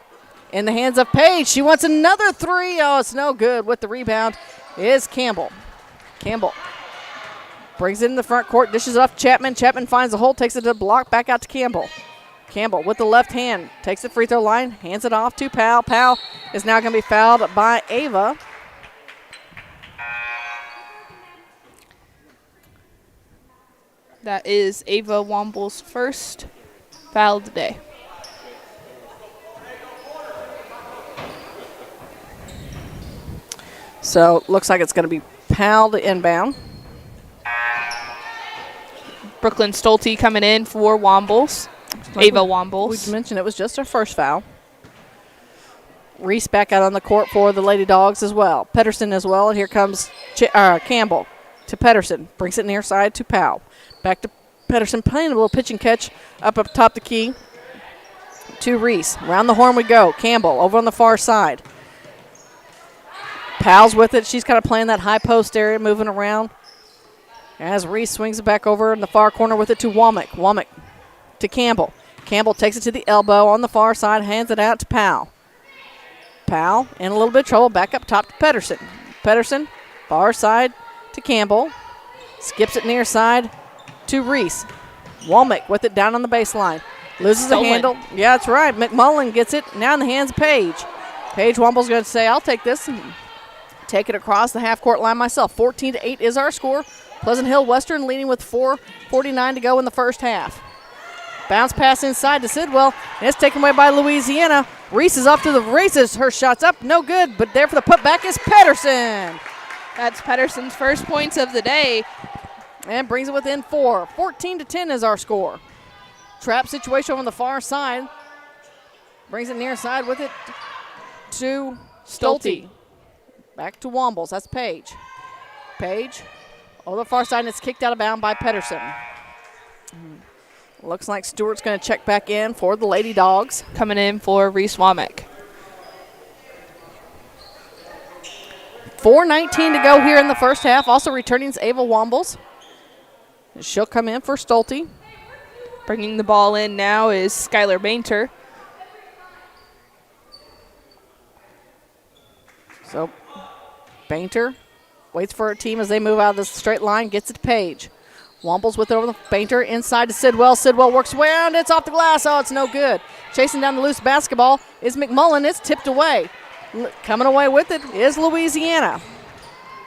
In the hands of Page. She wants another three. Oh, it's no good. With the rebound is Campbell. Campbell brings it in the front court. Dishes it off Chapman. Chapman finds the hole. Takes it to the block. Back out to Campbell. Campbell with the left hand. Takes the free throw line. Hands it off to Powell. Powell is now going to be fouled by Ava. That is Ava Womble's first foul of the day. So looks like it's going to be Powell to inbound. Brooklyn Stolte coming in for Wombles. Ava Wombles. We mentioned it was just her first foul. Reese back out on the court for the Lady Dogs as well. Pedersen as well. And here comes Campbell to Pedersen. Brings it near side to Powell. Back to Pedersen, playing a little pitch and catch up top the key to Reese. Around the horn we go. Campbell over on the far side. Powell's with it. She's kind of playing that high post area, moving around. As Reese swings it back over in the far corner with it to Womack. Womack to Campbell. Campbell takes it to the elbow on the far side, hands it out to Powell. Powell in a little bit of trouble, back up top to Pedersen. Pedersen, far side to Campbell. Skips it near side to Reese. Womack with it down on the baseline. Loses the handle. Yeah, that's right. McMullen gets it. Now in the hands of Page. Page Womble's going to say, I'll take this and take it across the half-court line myself. 14-8 is our score. Pleasant Hill Western leading with 4:49 to go in the first half. Bounce pass inside to Sidwell, and it's taken away by Louisiana. Reese is off to the races. Her shot's up, no good, but there for the putback is Pedersen. That's Pedersen's first points of the day. And brings it within 4. 14-10 is our score. Trap situation on the far side. Brings it near side with it to Stolte. Back to Wombles. That's Page. Page over the far side, and it's kicked out of bounds by Pedersen. Looks like Stewart's going to check back in for the Lady Dogs. Coming in for Reese Womack. 4:19 to go here in the first half. Also returning is Ava Wombles. She'll come in for Stolte. Bringing the ball in now is Skylar Bainter. So Bainter waits for her team as they move out of the straight line, gets it to Page. Wombles with it over the Bainter inside to Sidwell. Sidwell works around. It's off the glass. Oh, it's no good. Chasing down the loose basketball is McMullen. It's tipped away. Coming away with it is Louisiana.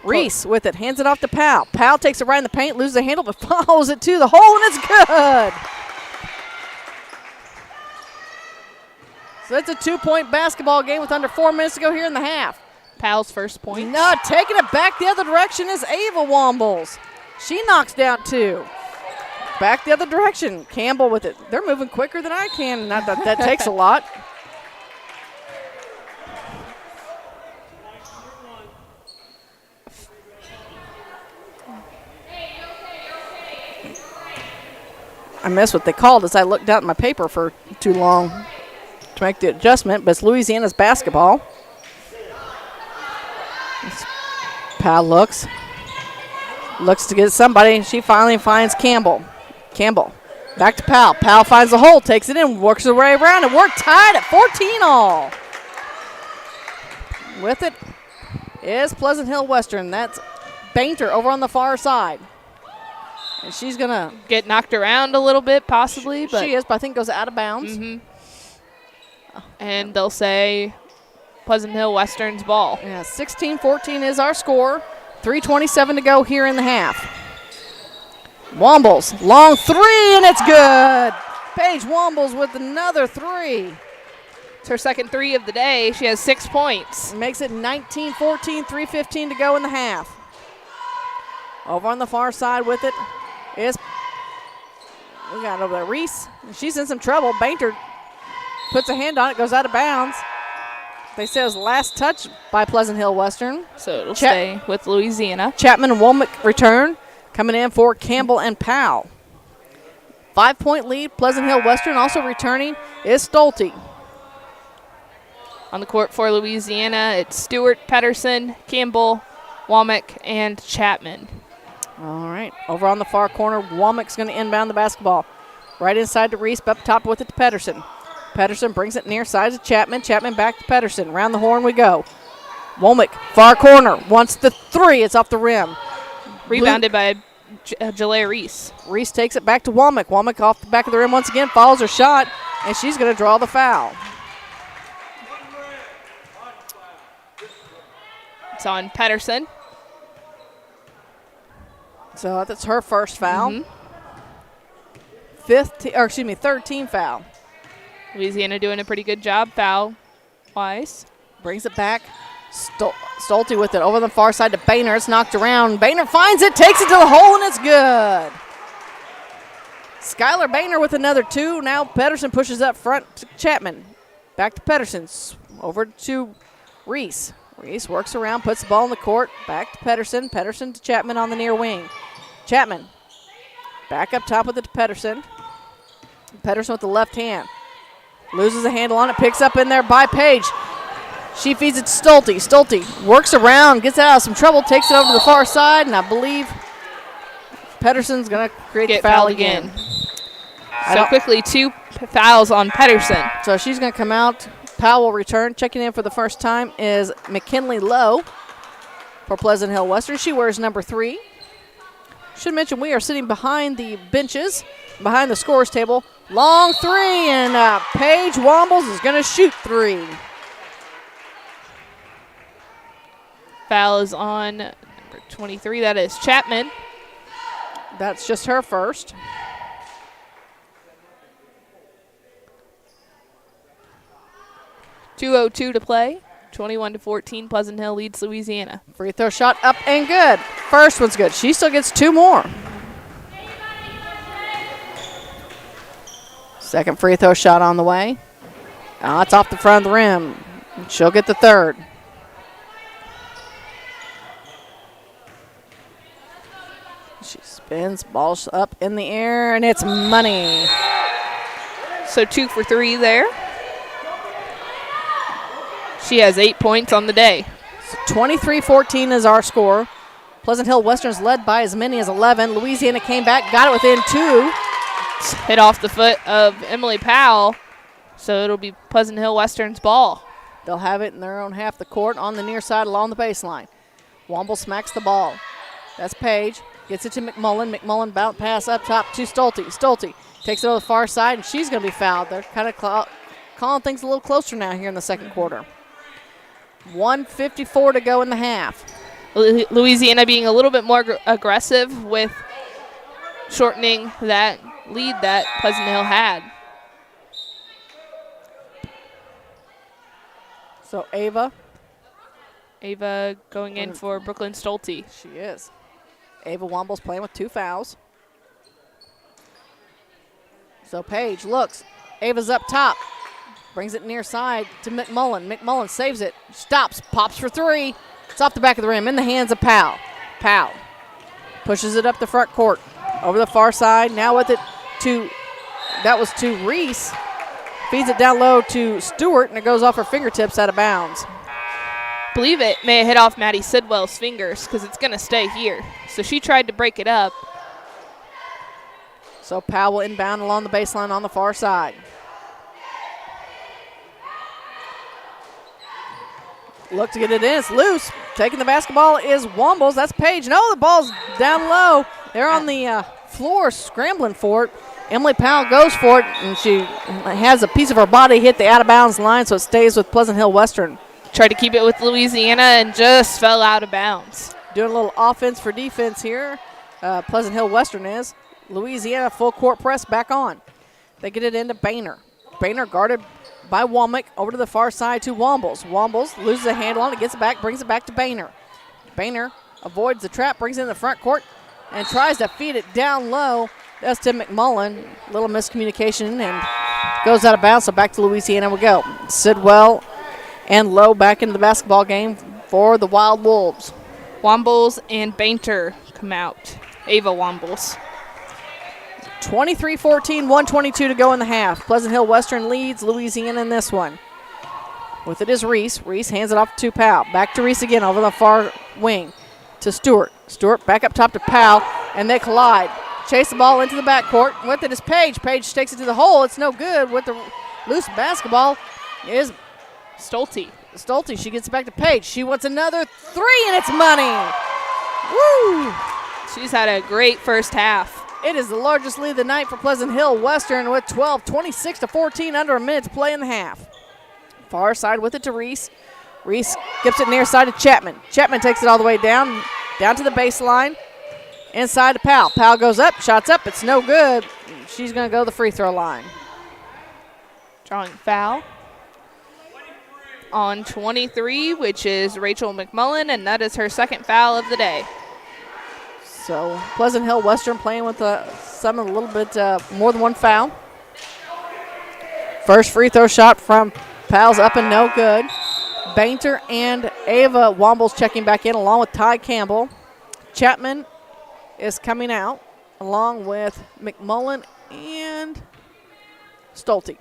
Reese with it. Hands it off to Powell. Powell takes it right in the paint, loses the handle, but follows it to the hole, and it's good. So it's a 2-point basketball game with under 4 minutes to go here in the half. Powell's first point. No, taking it back the other direction is Ava Wombles. She knocks down 2. Back the other direction. Campbell with it. They're moving quicker than I can. Not that takes a lot. I missed what they called as I looked down at my paper for too long to make the adjustment, but it's Louisiana's basketball. Powell looks to get somebody. She finally finds Campbell. Campbell back to Powell. Powell finds the hole, takes it in, works her way around, and we're tied at 14 all. With it is Pleasant Hill Western. That's Bainter over on the far side. And she's going to get knocked around a little bit, possibly. But she is, but I think goes out of bounds. And they'll say Pleasant Hill Western's ball. Yeah, 16-14 is our score. 3:27 to go here in the half. Wombles, long three, and it's good. Paige Wombles with another three. It's her second three of the day. She has 6 points. Makes it 19-14, 3:15 to go in the half. Over on the far side with it is, we got over there, Reese. She's in some trouble. Bainter puts a hand on it, goes out of bounds. They say it was last touch by Pleasant Hill Western. So it'll stay with Louisiana. Chapman and Womack return. Coming in for Campbell and Powell. 5-point lead, Pleasant Hill Western. Also returning is Stolte. On the court for Louisiana, it's Stewart, Pedersen, Campbell, Womack, and Chapman. All right. Over on the far corner, Womack's going to inbound the basketball. Right inside to Reese, up top with it to Pedersen. Pedersen brings it near side to Chapman. Chapman back to Pedersen. Round the horn we go. Womack, far corner, wants the three. It's off the rim. Rebounded by Jalea Reese. Reese takes it back to Womack. Womack off the back of the rim once again, follows her shot, and she's going to draw the foul. It's on Pedersen. So that's her first foul. Third team foul. Louisiana doing a pretty good job foul-wise. Brings it back. Stolte with it over the far side to Boehner. It's knocked around. Boehner finds it, takes it to the hole, and it's good. Skylar Boehner with another two. Now Pedersen pushes up front to Chapman. Back to Pedersen. Over to Reese. Reese works around, puts the ball in the court. Back to Pedersen. Pedersen to Chapman on the near wing. Chapman back up top with it to Pedersen. Pedersen with the left hand. Loses a handle on it, picks up in there by Page. She feeds it to Stolte. Stolte works around, gets out of some trouble, takes it over to the far side, and I believe Pedersen's going to create a foul again. So quickly, 2 fouls on Pedersen. So she's going to come out. Powell will return. Checking in for the first time is McKinley Lowe for Pleasant Hill Western. She wears number 3. Should mention we are sitting behind the benches, behind the scores table. Long three, and Paige Wombles is going to shoot 3. Foul is on number 23. That is Chapman. That's just her first. .202 to play. 21-14. Pleasant Hill leads Louisiana. Free throw shot up and good. First one's good. She still gets 2 more. Second free throw shot on the way. It's off the front of the rim. She'll get the third. She spins, ball's up in the air, and it's money. So 2 for 3 there. She has 8 points on the day. So 23-14 is our score. Pleasant Hill Western's led by as many as 11. Louisiana came back, got it within 2. Hit off the foot of Emily Powell, so it'll be Pleasant Hill Western's ball. They'll have it in their own half the court on the near side along the baseline. Womble smacks the ball. That's Page. Gets it to McMullen. McMullen bounce pass up top to Stolte. Stolte takes it over the far side, and she's going to be fouled. They're kind of calling things a little closer now here in the second quarter. 1:54 to go in the half. Louisiana being a little bit more aggressive with shortening that lead that Pleasant Hill had. So Ava going in for Brooklyn Stolte. She is. Ava Womble's playing with 2 fouls. So Page looks. Ava's up top. Brings it near side to McMullen. McMullen saves it. Stops. Pops for 3. It's off the back of the rim. In the hands of Powell. Powell Pushes it up the front court. Over the far side. Now with it that was to Reese. Feeds it down low to Stewart, and it goes off her fingertips out of bounds. Believe it may have hit off Maddie Sidwell's fingers because it's going to stay here. So she tried to break it up. So Powell will inbound along the baseline on the far side. Look to get it in. It's loose. Taking the basketball is Wombles. That's Page. No, the ball's down low. They're on the floor scrambling for it. Emily Powell goes for it, and she has a piece of her body hit the out-of-bounds line, so it stays with Pleasant Hill Western. Tried to keep it with Louisiana and just fell out of bounds. Doing a little offense for defense here. Pleasant Hill Western is. Louisiana full court press back on. They get it into Boehner. Boehner guarded by Womack over to the far side to Wombles. Wombles loses a handle on it, gets it back, brings it back to Boehner. Boehner avoids the trap, brings it in the front court, and tries to feed it down low. That's to McMullen. Little miscommunication and goes out of bounds, so back to Louisiana we go. Sidwell and Lowe back into the basketball game for the Wild Wolves. Wombles and Bainter come out. Ava Wombles. 23-14, 1:22 to go in the half. Pleasant Hill Western leads Louisiana in this one. With it is Reese. Reese hands it off to Powell. Back to Reese again over the far wing to Stewart. Stewart back up top to Powell, and they collide. Chase the ball into the backcourt. With it is Page. Page takes it to the hole. It's no good. With the loose basketball is Stolte. She gets it back to Page. She wants another three, and it's money. Woo! She's had a great first half. It is the largest lead of the night for Pleasant Hill Western with 26-14, under a minute to play in the half. Far side with it to Reese. Reese skips it near side to Chapman. Chapman takes it all the way down to the baseline. Inside to Powell. Powell goes up, shots up. It's no good. She's going to go to the free throw line. Drawing foul on 23, which is Rachel McMullen, and that is her second foul of the day. So Pleasant Hill Western playing with some a little bit more than one foul. First free throw shot from Powell's up and no good. Bainter and Ava Wombles checking back in along with Ty Campbell. Chapman is coming out along with McMullen and Stolte.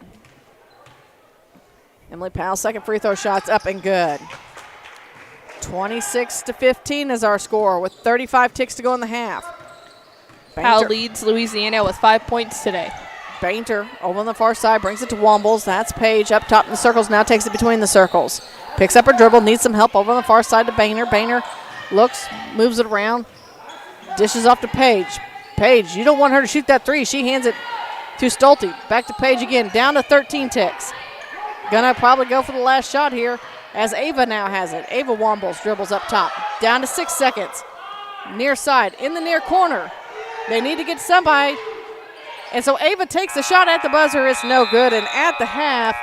Emily Powell's second free throw shot's up and good. 26-15 is our score with 35 ticks to go in the half. Powell leads Louisiana with 5 points today. Bainter over on the far side brings it to Wombles. That's Page up top in the circles. Now takes it between the circles. Picks up her dribble. Needs some help over on the far side to Boehner. Boehner looks, moves it around, dishes off to Page. Page, you don't want her to shoot that three. She hands it to Stolte. Back to Page again. Down to 13 ticks. Gonna probably go for the last shot here as Ava now has it. Ava Wombles dribbles up top. Down to 6 seconds. Near side, in the near corner. They need to get somebody. And so Ava takes the shot at the buzzer. It's no good. And at the half,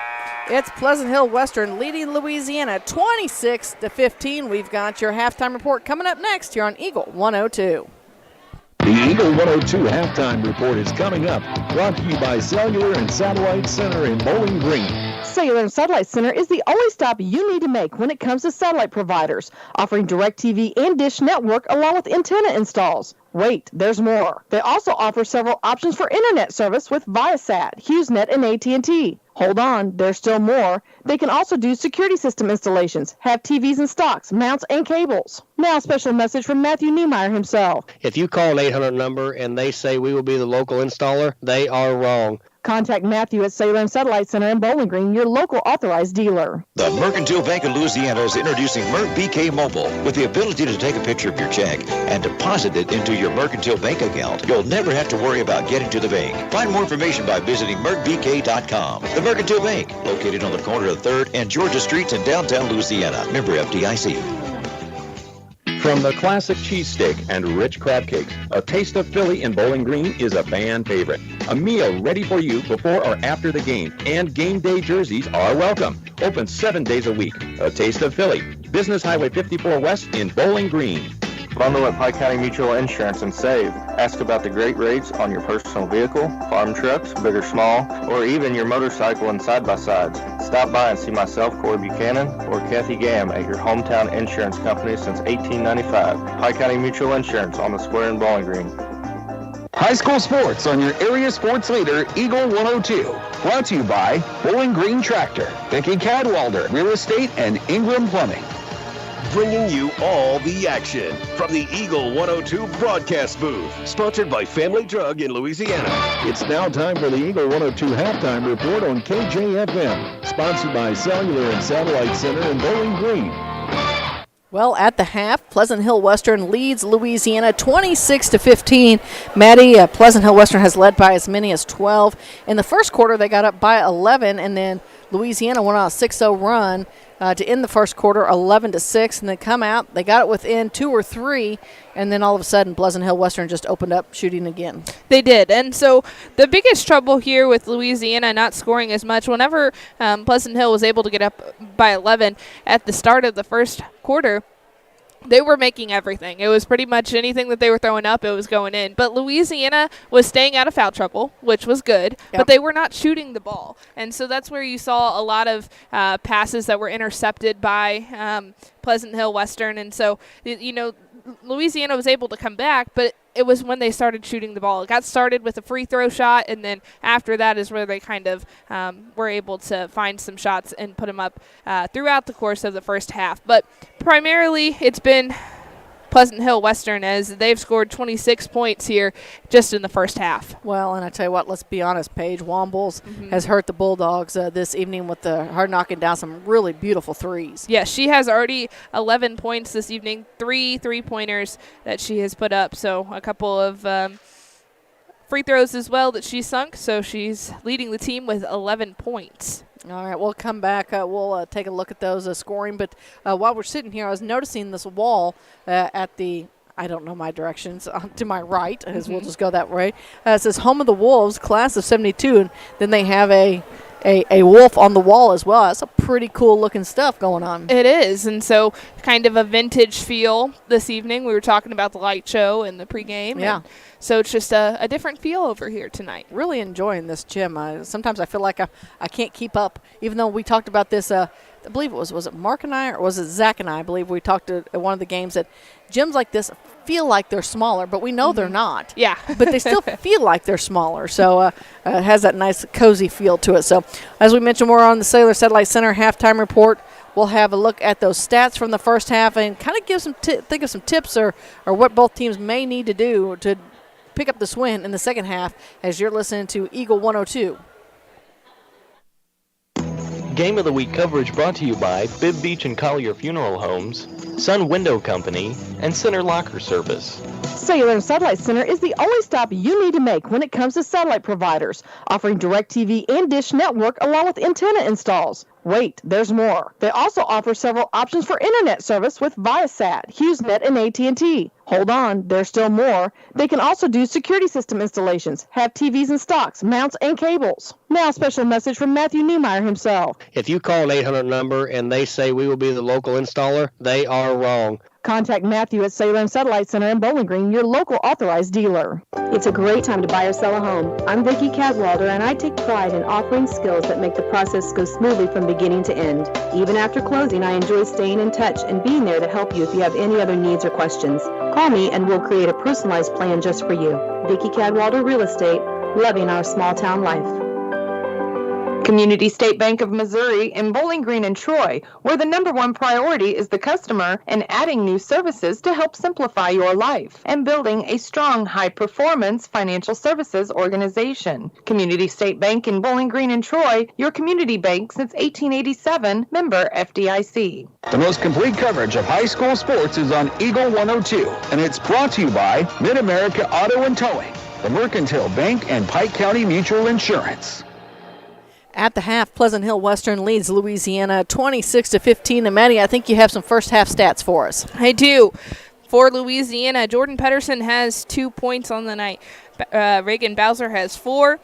it's Pleasant Hill Western leading Louisiana 26-15. We've got your halftime report coming up next here on Eagle 102. The Eagle 102 halftime report is coming up. Brought to you by Cellular and Satellite Center in Bowling Green. Cellular and Satellite Center is the only stop you need to make when it comes to satellite providers, offering DirecTV and Dish Network along with antenna installs. Wait, there's more. They also offer several options for internet service with Viasat, HughesNet, and AT&T. Hold on, there's still more. They can also do security system installations, have TVs in stocks, mounts, and cables. Now, a special message from Matthew Niemeyer himself. If you call an 800 number and they say we will be the local installer, they are wrong. Contact Matthew at Cellular and Satellite Center in Bowling Green, your local authorized dealer. The Mercantile Bank of Louisiana is introducing Merc BK Mobile with the ability to take a picture of your check and deposit it into your Mercantile Bank account. You'll never have to worry about getting to the bank. Find more information by visiting mercbk.com. The Mercantile Bank, located on the corner of 3rd and Georgia Streets in downtown Louisiana. Member FDIC. From the classic cheesesteak and rich crab cakes, a Taste of Philly in Bowling Green is a fan favorite. A meal ready for you before or after the game, and game day jerseys are welcome. Open 7 days a week. A Taste of Philly, Business Highway 54 West in Bowling Green. Bundle at Pike County Mutual Insurance and save. Ask about the great rates on your personal vehicle, farm trucks, big or small, or even your motorcycle and side-by-sides. Stop by and see myself, Corey Buchanan, or Kathy Gam at your hometown insurance company since 1895. Pike County Mutual Insurance on the square in Bowling Green. High school sports on your area sports leader, Eagle 102. Brought to you by Bowling Green Tractor, Vicky Cadwalder, Real Estate, and Ingram Plumbing. Bringing you all the action from the Eagle 102 broadcast booth, sponsored by Family Drug in Louisiana. It's now time for the Eagle 102 halftime report on KJFM, sponsored by Cellular and Satellite Center in Bowling Green. Well, at the half, Pleasant Hill Western leads Louisiana 26-15. Maddie, Pleasant Hill Western has led by as many as 12. In the first quarter, they got up by 11, and then Louisiana went on a 6-0 run to end the first quarter 11-6, and then come out. They got it within 2 or 3, and then all of a sudden Pleasant Hill Western just opened up shooting again. They did, and so the biggest trouble here with Louisiana not scoring as much, whenever Pleasant Hill was able to get up by 11 at the start of the first quarter, they were making everything. It was pretty much anything that they were throwing up, it was going in. But Louisiana was staying out of foul trouble, which was good, but they were not shooting the ball. And so that's where you saw a lot of passes that were intercepted by Pleasant Hill Western. And so, you know, Louisiana was able to come back, but it was when they started shooting the ball. It got started with a free throw shot, and then after that is where they kind of were able to find some shots and put them up throughout the course of the first half. But primarily it's been Pleasant Hill Western, as they've scored 26 points here just in the first half. Well, and I tell you what, let's be honest, Paige Wombles has hurt the Bulldogs this evening with her knocking down some really beautiful threes. Yes, she has already 11 points this evening, 3 3-pointers that she has put up, so a couple of free throws as well that she sunk, so she's leading the team with 11 points. All right, we'll come back. We'll take a look at those scoring. But while we're sitting here, I was noticing this wall at the, I don't know my directions, to my right, as we'll just go that way. It says Home of the Wolves, class of 72, and then they have a wolf on the wall as well. That's a pretty cool looking stuff going on. It is, and so kind of a vintage feel this evening. We were talking about the light show and the pregame. Yeah. So it's just a different feel over here tonight. Really enjoying this gym. Sometimes I feel like I can't keep up, even though we talked about this, I believe it was it Mark and I, or was it Zach and I believe we talked at one of the games that gyms like this feel like they're smaller, but we know they're not. Yeah. But they still feel like they're smaller. So it has that nice cozy feel to it. So as we mentioned, we're on the Cellular Satellite Center halftime report. We'll have a look at those stats from the first half and kind of give think of some tips or what both teams may need to do to pick up this win in the second half as you're listening to Eagle 102. Game of the Week coverage brought to you by Bibb Beach and Collier Funeral Homes, Sun Window Company, and Center Locker Service. Cellular Satellite Center is the only stop you need to make when it comes to satellite providers, offering DirecTV and Dish Network along with antenna installs. Wait, there's more. They also offer several options for internet service with Viasat, HughesNet, and AT&T. Hold on, there's still more. They can also do security system installations, have TVs in stocks, mounts, and cables. Now, a special message from Matthew Niemeyer himself. If you call an 800 number and they say we will be the local installer, they are wrong. Contact Matthew at Cellular and Satellite Center in Bowling Green, your local authorized dealer. It's a great time to buy or sell a home. I'm Vicky Cadwalder, and I take pride in offering skills that make the process go smoothly from beginning to end. Even after closing, I enjoy staying in touch and being there to help you if you have any other needs or questions. Call me and we'll create a personalized plan just for you. Vicky Cadwalder Real Estate, loving our small town life. Community State Bank of Missouri in Bowling Green and Troy, where the number one priority is the customer and adding new services to help simplify your life and building a strong, high-performance financial services organization. Community State Bank in Bowling Green and Troy, your community bank since 1887, member FDIC. The most complete coverage of high school sports is on Eagle 102, and it's brought to you by Mid-America Auto and Towing, the Mercantile Bank, and Pike County Mutual Insurance. At the half, Pleasant Hill Western leads Louisiana 26-15. And Maddie, I think you have some first half stats for us. I do. For Louisiana, Jordan Pedersen has 2 points on the night. Reagan Bowser has 4.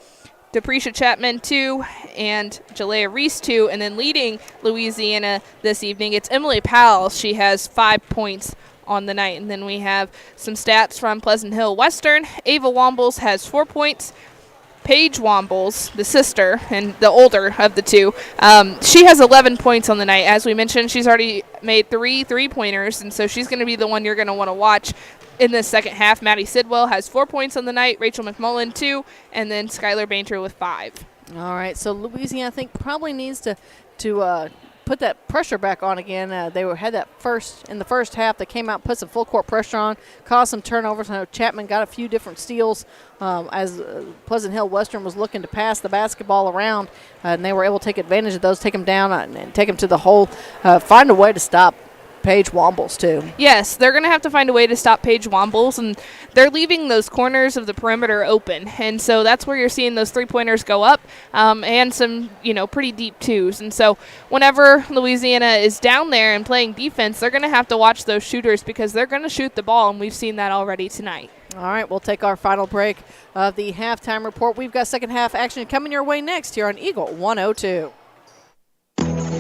Deprecia Chapman 2, and Jalea Reese 2, and then leading Louisiana this evening, it's Emily Powell. She has 5 points on the night. And then we have some stats from Pleasant Hill Western. Ava Wombles has 4 points. Paige Wombles, the sister and the older of the two, she has 11 points on the night. As we mentioned, she's already made 3 3-pointers, and so she's going to be the one you're going to want to watch in the second half. Maddie Sidwell has 4 points on the night, Rachel McMullen 2, and then Skylar Bainter with 5. All right, so Louisiana, I think, probably needs to put that pressure back on again. They had that in the first half. They came out, put some full court pressure on, caused some turnovers. I know Chapman got a few different steals as Pleasant Hill Western was looking to pass the basketball around, and they were able to take advantage of those, take them down, and take them to the hole. Find a way to stop Paige Wombles, too. Yes, they're going to have to find a way to stop Paige Wombles, and they're leaving those corners of the perimeter open. And so that's where you're seeing those 3-pointers go up and some, pretty deep twos. And so whenever Louisiana is down there and playing defense, they're going to have to watch those shooters because they're going to shoot the ball, and we've seen that already tonight. All right, we'll take our final break of the halftime report. We've got second half action coming your way next here on Eagle 102.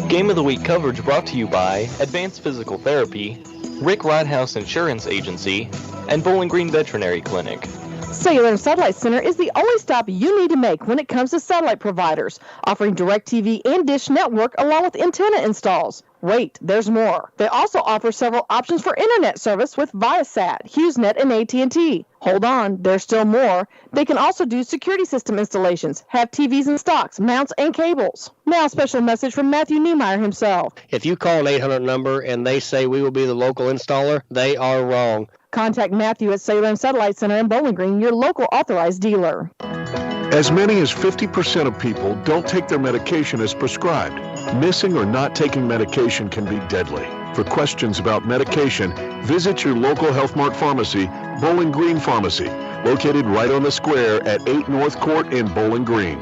Game of the Week coverage brought to you by Advanced Physical Therapy, Rick Ridehouse Insurance Agency, and Bowling Green Veterinary Clinic. Cellular and Satellite Center is the only stop you need to make when it comes to satellite providers, offering DirecTV and Dish Network along with antenna installs. Wait, there's more. They also offer several options for internet service with Viasat, HughesNet, and AT&T. Hold on, there's still more. They can also do security system installations, have TVs in stocks, mounts, and cables. Now, a special message from Matthew Niemeyer himself. If you call an 800 number and they say we will be the local installer, they are wrong. Contact Matthew at Cellular and Satellite Center in Bowling Green, your local authorized dealer. As many as 50% of people don't take their medication as prescribed. Missing or not taking medication can be deadly. For questions about medication, visit your local Health Mart pharmacy, Bowling Green Pharmacy, located right on the square at 8 North Court in Bowling Green.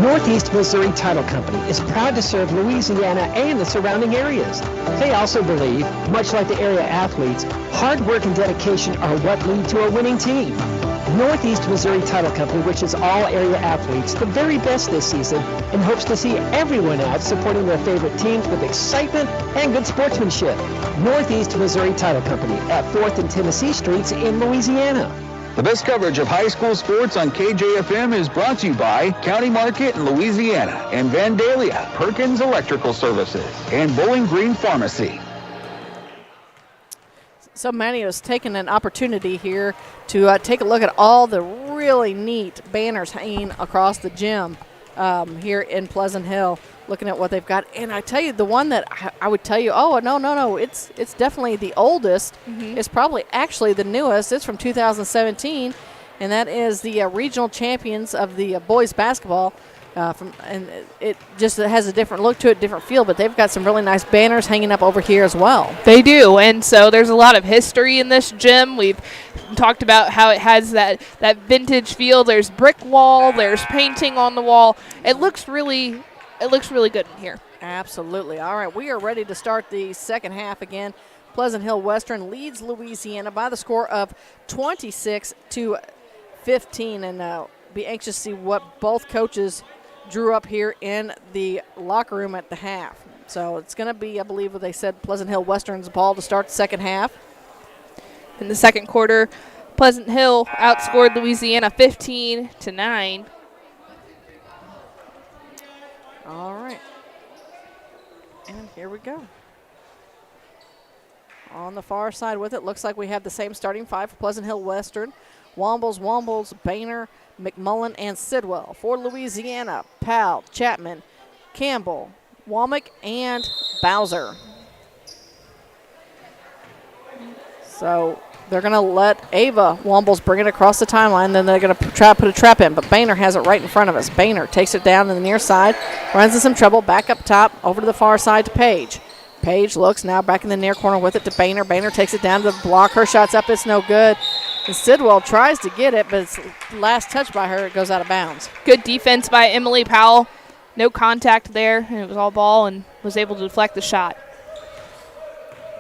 Northeast Missouri Title Company is proud to serve Louisiana and the surrounding areas. They also believe, much like the area athletes, hard work and dedication are what lead to a winning team. Northeast Missouri Title Company wishes all area athletes the very best this season and hopes to see everyone out supporting their favorite teams with excitement and good sportsmanship. Northeast Missouri Title Company at 4th and Tennessee Streets in Louisiana. The best coverage of high school sports on KJFM is brought to you by County Market in Louisiana and Vandalia, Perkins Electrical Services, and Bowling Green Pharmacy. So Manny has taken an opportunity here to take a look at all the really neat banners hanging across the gym here in Pleasant Hill, looking at what they've got. And I tell you, the one that I would tell you, no, it's definitely the oldest. Mm-hmm. It's probably actually the newest. It's from 2017, and that is the regional champions of the boys basketball. And it just has a different look to it, different feel, but they've got some really nice banners hanging up over here as well. They do, and so there's a lot of history in this gym. We've talked about how it has that vintage feel. There's brick wall, there's painting on the wall. It looks really good in here. Absolutely. All right, we are ready to start the second half again. Pleasant Hill Western leads Louisiana by the score of 26-15, and be anxious to see what both coaches drew up here in the locker room at the half. So it's going to be, I believe what they said, Pleasant Hill Western's ball to start the second half. In the second quarter, Pleasant Hill outscored Louisiana 15-9. All right. And here we go. On the far side with it, looks like we have the same starting five for Pleasant Hill Western. Wombles, Boehner, McMullen, and Sidwell. For Louisiana, Powell, Chapman, Campbell, Womack, and Bowser. So they're going to let Ava Wombles bring it across the timeline. Then they're going to try to put a trap in, but Boehner has it right in front of us. Boehner takes it down to the near side, runs into some trouble, back up top, over to the far side to Page. Page looks now back in the near corner with it to Boehner. Boehner takes it down to the block. Her shot's up. It's no good. And Sidwell tries to get it, but it's last touch by her. It goes out of bounds. Good defense by Emily Powell. No contact there, and it was all ball and was able to deflect the shot.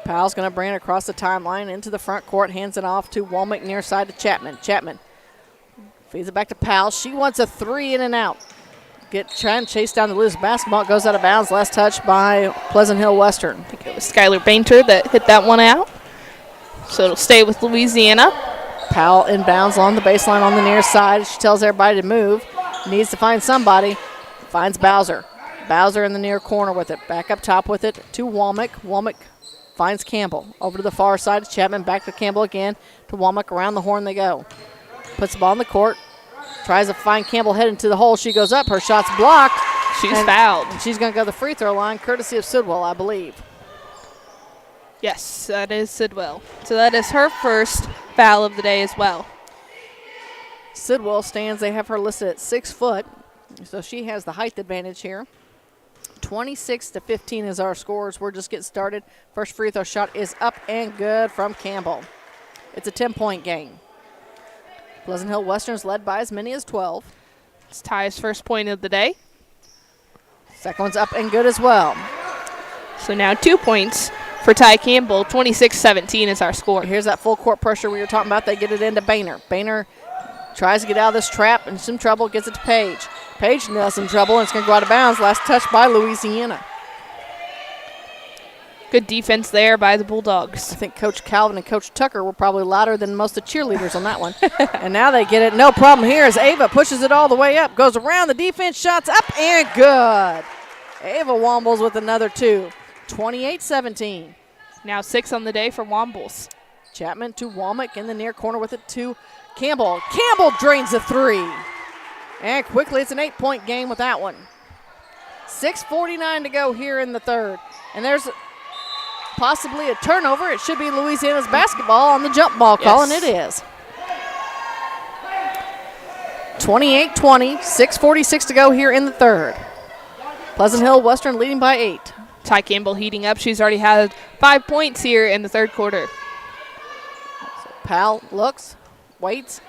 Powell's going to bring it across the timeline into the front court, hands it off to Womack near side to Chapman. Chapman feeds it back to Powell. She wants a three in and out. try and chase down the loose basketball. It goes out of bounds. Last touch by Pleasant Hill Western. I think it was Skylar Bainter that hit that one out. So it'll stay with Louisiana. Powell inbounds along the baseline on the near side. She tells everybody to move. Needs to find somebody. Finds Bowser. Bowser in the near corner with it. Back up top with it to Womack. Womack finds Campbell. Over to the far side. Chapman back to Campbell again. To Womack. Around the horn they go. Puts the ball in the court. Tries to find Campbell heading to the hole. She goes up. Her shot's blocked. She's fouled. And she's going to go to the free throw line, courtesy of Sidwell, I believe. Yes, that is Sidwell. So that is her first foul of the day as well. Sidwell stands. They have her listed at 6 foot. So she has the height advantage here. 26-15 is our scores. We're just getting started. First free throw shot is up and good from Campbell. It's a 10-point game. Pleasant Hill Western's led by as many as 12. It's Ty's first point of the day. Second one's up and good as well. So now 2 points for Ty Campbell. 26-17 is our score. Here's that full court pressure we were talking about. They get it into Boehner. Boehner tries to get out of this trap and some trouble, gets it to Page. Page knows some trouble, and it's going to go out of bounds. Last touch by Louisiana. Good defense there by the Bulldogs. I think Coach Calvin and Coach Tucker were probably louder than most of the cheerleaders on that one. And now they get it. No problem here as Ava pushes it all the way up. Goes around the defense, shots up and good. Ava Wombles with another 2. 28-17. Now 6 on the day for Wombles. Chapman to Womack in the near corner with it to Campbell. Campbell drains the 3. And quickly it's an 8-point game with that one. 6:49 to go here in the third. And there's possibly a turnover. It should be Louisiana's basketball on the jump ball call, and it is. 28-20, 6:46 to go here in the third. Pleasant Hill Western leading by 8. Ty Campbell heating up. She's already had 5 points here in the third quarter. So Powell looks, waits,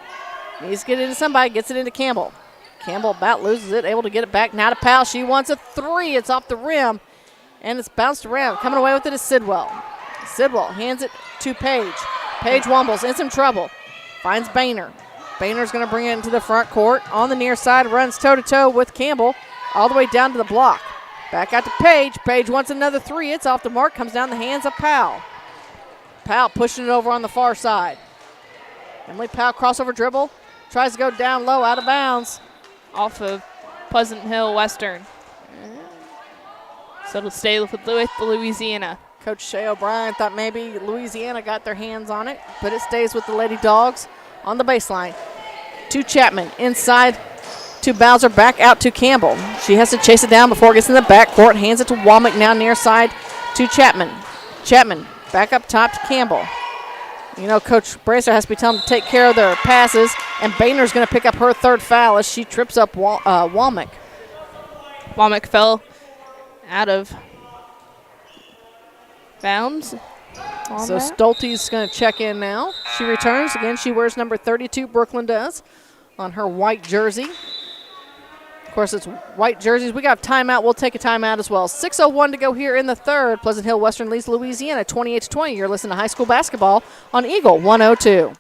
needs to get it into somebody, gets it into Campbell. Campbell about loses it, able to get it back now to Powell. She wants a 3. It's off the rim. And it's bounced around. Coming away with it is Sidwell. Sidwell hands it to Page. Page Wombles in some trouble. Finds Boehner. Boehner's going to bring it into the front court. On the near side, runs toe-to-toe with Campbell. All the way down to the block. Back out to Page. Page wants another 3. It's off the mark. Comes down the hands of Powell. Powell pushing it over on the far side. Emily Powell crossover dribble. Tries to go down low, out of bounds. Off of Pleasant Hill Western. So it'll stay with Louisiana. Coach Shea O'Brien thought maybe Louisiana got their hands on it, but it stays with the Lady Dogs on the baseline. To Chapman, inside to Bowser, back out to Campbell. She has to chase it down before it gets in the backcourt. Hands it to Womack now near side to Chapman. Chapman back up top to Campbell. You know, Coach Bracer has to be telling them to take care of their passes, and Boehner's going to pick up her third foul as she trips up Womack. Womack fell out of bounds. So Stolte's going to check in now. She returns. Again, she wears number 32, Brooklyn does, on her white jersey. Of course, it's white jerseys. We got a timeout. We'll take a timeout as well. 6:01 to go here in the third. Pleasant Hill Western leads Louisiana 28-20. You're listening to high school basketball on Eagle 102.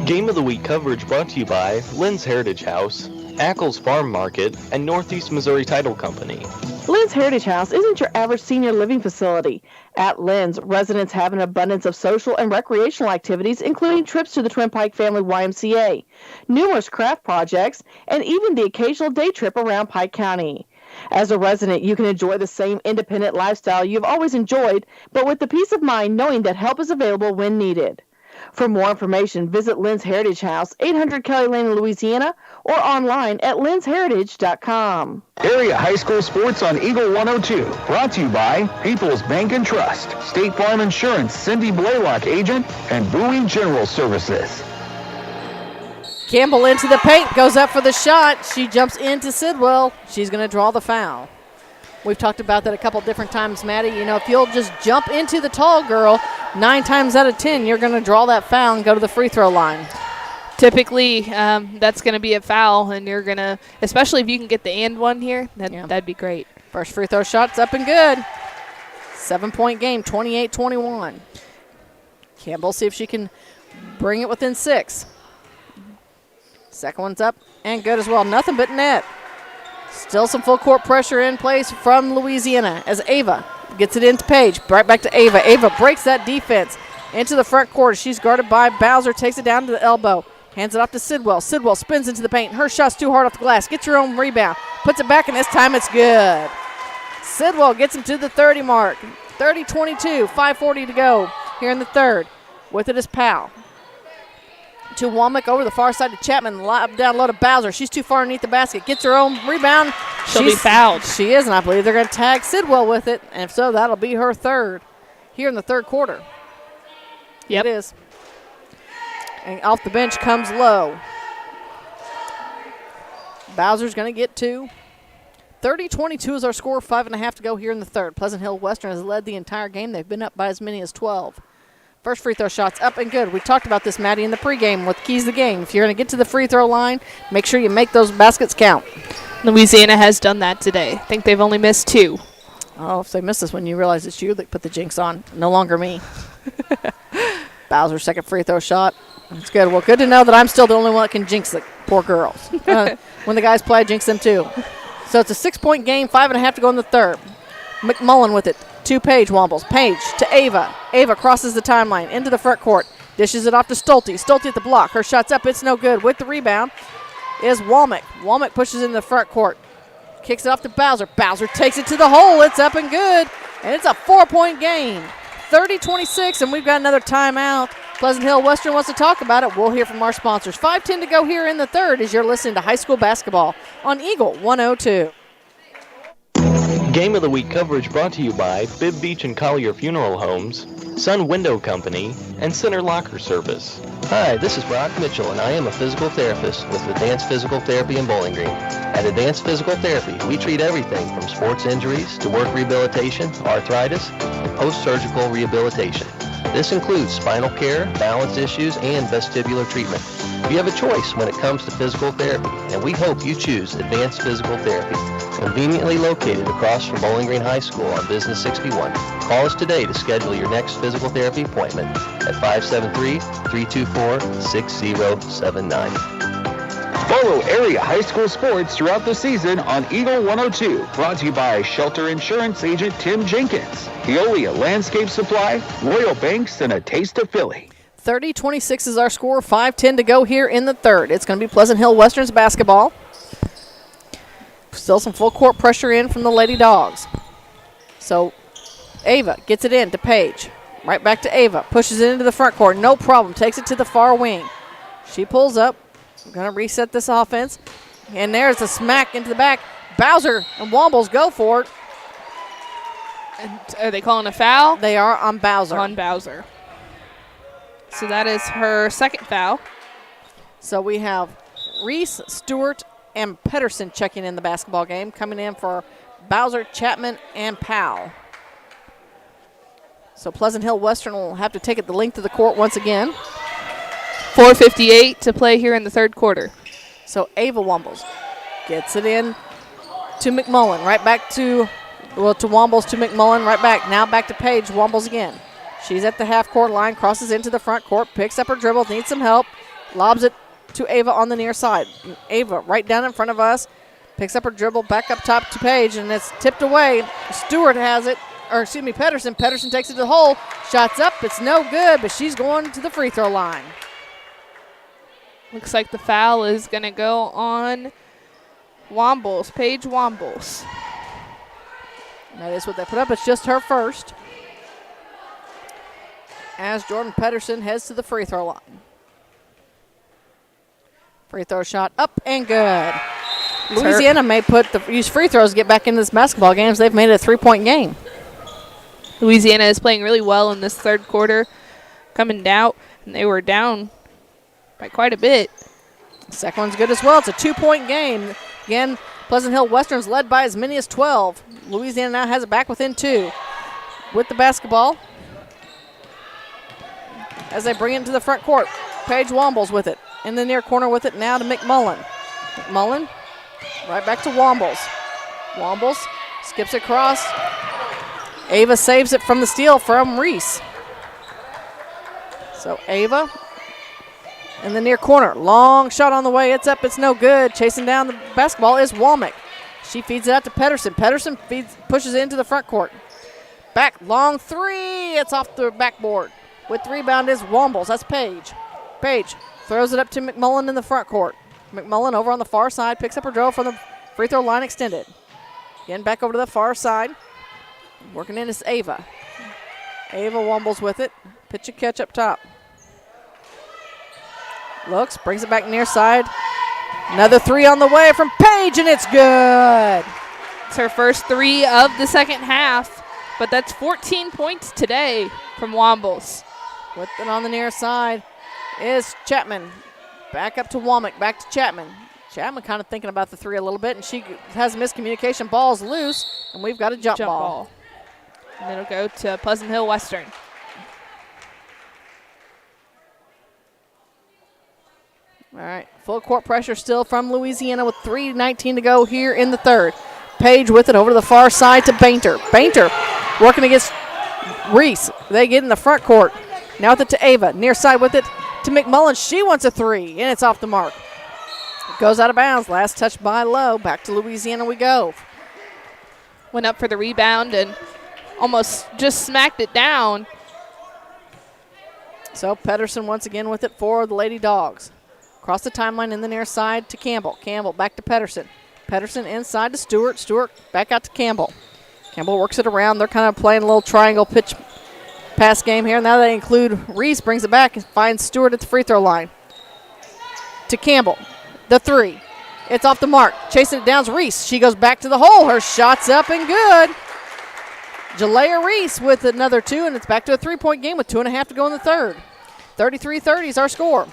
Game of the Week coverage brought to you by Lynn's Heritage House, Ackles Farm Market, and Northeast Missouri Title Company. Lynn's Heritage House isn't your average senior living facility. At Lynn's, residents have an abundance of social and recreational activities, including trips to the Twin Pike Family YMCA, numerous craft projects, and even the occasional day trip around Pike County. As a resident, you can enjoy the same independent lifestyle you've always enjoyed, but with the peace of mind knowing that help is available when needed. For more information, visit Lynn's Heritage House, 800 Kelly Lane in Louisiana, or online at lynsheritage.com. Area high school sports on Eagle 102. Brought to you by People's Bank and Trust, State Farm Insurance, Cindy Blaylock agent, and Bowie General Services. Campbell into the paint, goes up for the shot. She jumps into Sidwell. She's going to draw the foul. We've talked about that a couple different times, Maddie. You know, if you'll just jump into the tall girl, 9 times out of 10, you're going to draw that foul and go to the free throw line. Typically, that's going to be a foul, and you're going to, especially if you can get the and one here, that'd be great. First free throw shot's up and good. 7-point game, 28-21. Campbell, see if she can bring it within 6. Second one's up and good as well. Nothing but net. Still some full court pressure in place from Louisiana as Ava gets it into Page. Right back to Ava. Ava breaks that defense into the front court. She's guarded by Bowser. Takes it down to the elbow. Hands it off to Sidwell. Sidwell spins into the paint. Her shot's too hard off the glass. Gets her own rebound. Puts it back, and this time it's good. Sidwell gets him to the 30 mark. 30-22. 5:40 to go here in the third. With it is Powell. To Womack over the far side to Chapman. Down low to Bowser. She's too far underneath the basket. Gets her own rebound. She'll be fouled. She is, and I believe they're going to tag Sidwell with it. And if so, that'll be her third here in the third quarter. Yep. It is. And off the bench comes Lowe. Bowser's going to get two. 30-22 is our score. 5.5 to go here in the third. Pleasant Hill Western has led the entire game. They've been up by as many as 12. First free throw shot's up and good. We talked about this, Maddie, in the pregame with keys to the game. If you're going to get to the free throw line, make sure you make those baskets count. Louisiana has done that today. I think they've only missed 2. Oh, if they miss this one, you realize it's you that put the jinx on. No longer me. Bowser's second free throw shot. That's good. Well, good to know that I'm still the only one that can jinx it. Poor girls. When the guys play, I jinx them too. So it's a 6-point game, 5.5 to go in the third. McMullen with it. To Page Wombles. Page to Ava. Ava crosses the timeline into the front court. Dishes it off to Stolte. Stolte at the block. Her shot's up. It's no good. With the rebound is Womack. Womack pushes in the front court. Kicks it off to Bowser. Bowser takes it to the hole. It's up and good. And it's a 4-point game. 30-26, and we've got another timeout. Pleasant Hill Western wants to talk about it. We'll hear from our sponsors. 5:10 to go here in the third as you're listening to high school basketball on Eagle 102. Game of the Week coverage brought to you by Bibb Beach and Collier Funeral Homes, Sun Window Company, and Center Locker Service. Hi, this is Brock Mitchell, and I am a physical therapist with Advanced Physical Therapy in Bowling Green. At Advanced Physical Therapy, we treat everything from sports injuries to work rehabilitation, arthritis, and post-surgical rehabilitation. This includes spinal care, balance issues, and vestibular treatment. You have a choice when it comes to physical therapy, and we hope you choose Advanced Physical Therapy, conveniently located across from Bowling Green High School on Business 61. Call us today to schedule your next physical therapy appointment at 573-324-6079. Follow area high school sports throughout the season on Eagle 102. Brought to you by Shelter Insurance Agent Tim Jenkins, Eolia Landscape Supply, Royal Banks, and a taste of Philly. 30-26 is our score. 5:10 to go here in the third. It's going to be Pleasant Hill Western's basketball. Still some full court pressure in from the Lady Dogs. So Ava gets it in to Page. Right back to Ava. Pushes it into the front court. No problem. Takes it to the far wing. She pulls up. Going to reset this offense. And there's a smack into the back. Bowser and Wombles go for it. And are they calling a foul? They are on Bowser. On Bowser. So that is her second foul. So we have Reese, Stewart, and Pedersen checking in the basketball game. Coming in for Bowser, Chapman, and Powell. So Pleasant Hill Western will have to take it the length of the court once again. 4:58 to play here in the third quarter. So Ava Wombles gets it in to McMullen. Right back to Wombles to McMullen. Right back. Now back to Page. Wombles again. She's at the half-court line, crosses into the front court, picks up her dribble, needs some help, lobs it to Ava on the near side. Ava right down in front of us, picks up her dribble, back up top to Page, and it's tipped away. Stewart has it, Pedersen. Pedersen takes it to the hole, shots up, it's no good, but she's going to the free throw line. Looks like the foul is going to go on Wombles, Paige Wombles. That is what they put up. It's just her first. As Jordan Pedersen heads to the free throw line. Free throw shot up and good. Louisiana may use free throws to get back into this basketball games. They've made it a 3-point game. Louisiana is playing really well in this third quarter, coming out, and they were down by quite a bit. Second one's good as well. It's a 2-point game. Again, Pleasant Hill Western's led by as many as 12. Louisiana now has it back within 2. With the basketball, as they bring it into the front court, Paige Wombles with it. In the near corner with it now to McMullen. McMullen right back to Wombles. Wombles skips across. Ava saves it from the steal from Reese. So Ava in the near corner. Long shot on the way. It's up. It's no good. Chasing down the basketball is Womack. She feeds it out to Pedersen. Pedersen pushes it into the front court. Back, long three. It's off the backboard. With the rebound is Wombles. That's Paige. Paige throws it up to McMullen in the front court. McMullen over on the far side picks up her dribble from the free throw line extended. Again, back over to the far side. Working in is Ava. Ava Wombles with it. Pitch and catch up top. Looks, brings it back near side. Another three on the way from Paige, and it's good. It's her first three of the second half, but that's 14 points today from Wombles. With it on the near side is Chapman. Back up to Womack, back to Chapman. Chapman kind of thinking about the three a little bit, and she has miscommunication. Ball's loose, and we've got a jump ball. And it'll go to Pleasant Hill Western. All right, full court pressure still from Louisiana with 3:19 to go here in the third. Paige with it over to the far side to Bainter. Bainter working against Reese. They get in the front court. Now with it to Ava. Near side with it to McMullen. She wants a three, and it's off the mark. It goes out of bounds. Last touch by Lowe. Back to Louisiana we go. Went up for the rebound and almost just smacked it down. So Pedersen once again with it for the Lady Dogs. Across the timeline in the near side to Campbell. Campbell back to Pedersen. Pedersen inside to Stewart. Stewart back out to Campbell. Campbell works it around. They're kind of playing a little triangle pitch pass game here. Now they include Reese, brings it back and finds Stewart at the free throw line. To Campbell. The three. It's off the mark. Chasing it down is Reese. She goes back to the hole. Her shot's up and good. Jalea Reese with another two, and it's back to a three-point game with 2.5 to go in the third. 33-30 is our score.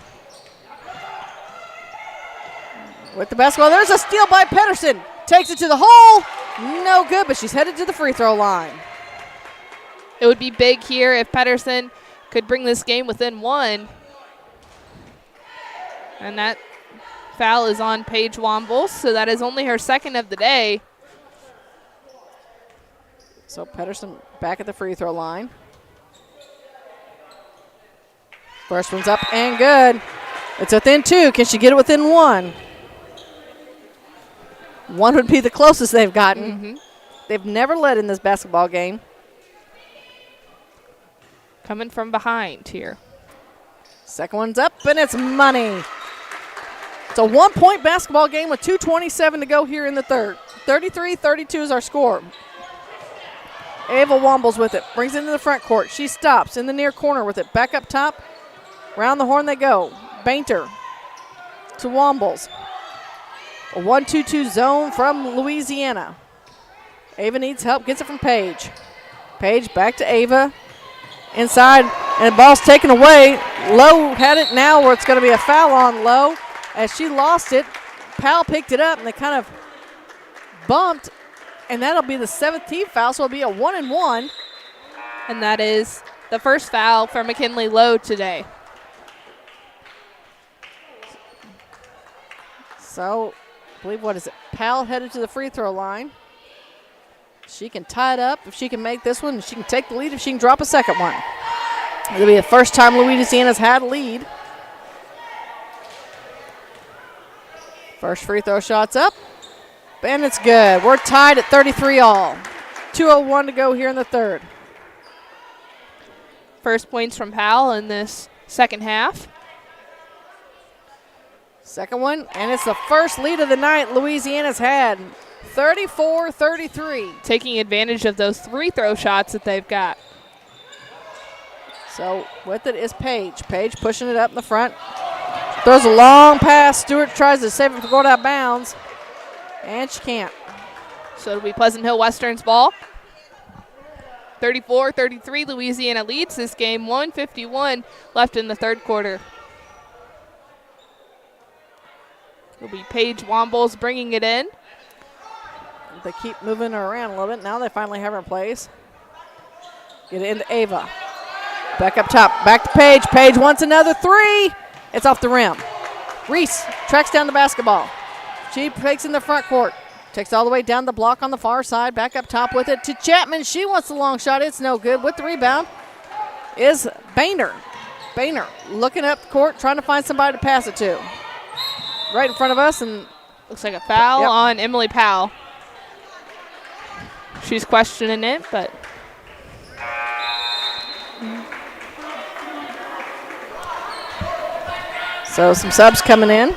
With the basketball, there's a steal by Pedersen. Takes it to the hole. No good, but she's headed to the free throw line. It would be big here if Pedersen could bring this game within one. And that foul is on Paige Wombles, so that is only her second of the day. So Pedersen back at the free throw line. First one's up and good. It's within two. Can she get it within one? One would be the closest they've gotten. Mm-hmm. They've never led in this basketball game. Coming from behind here. Second one's up, and it's money. It's a one-point basketball game with 2:27 to go here in the third. 33-32 is our score. Ava Wombles with it. Brings it into the front court. She stops in the near corner with it. Back up top. Round the horn they go. Bainter to Wombles. A 1-2-2 zone from Louisiana. Ava needs help. Gets it from Paige. Paige back to Ava. Inside, and the ball's taken away. Lowe had it now where it's going to be a foul on Lowe. As she lost it, Powell picked it up, and they kind of bumped, and that'll be the 17th foul, so it'll be a 1-and-1. And that is the first foul for McKinley Lowe today. So, I believe, what is it? Powell headed to the free throw line. She can tie it up if she can make this one. She can take the lead if she can drop a second one. It'll be the first time Louisiana's had a lead. First free throw shot's up, and it's good. We're tied at 33 all. 2:01 to go here in the third. First points from Powell in this second half. Second one, and it's the first lead of the night Louisiana's had. 34-33. Taking advantage of those free throw shots that they've got. So with it is Paige. Paige pushing it up in the front. Throws a long pass. Stewart tries to save it from going out of bounds, and she can't. So it'll be Pleasant Hill Western's ball. 34-33, Louisiana leads this game. 1:51 left in the third quarter. It'll be Paige Wombles bringing it in. They keep moving her around a little bit. Now they finally have her in place. Get it into Ava. Back up top. Back to Paige. Paige wants another three. It's off the rim. Reese tracks down the basketball. She takes in the front court. Takes all the way down the block on the far side. Back up top with it to Chapman. She wants the long shot. It's no good. With the rebound is Boehner. Boehner looking up the court, trying to find somebody to pass it to. Right in front of us, and looks like a foul on Emily Powell. She's questioning it, but so some subs coming in.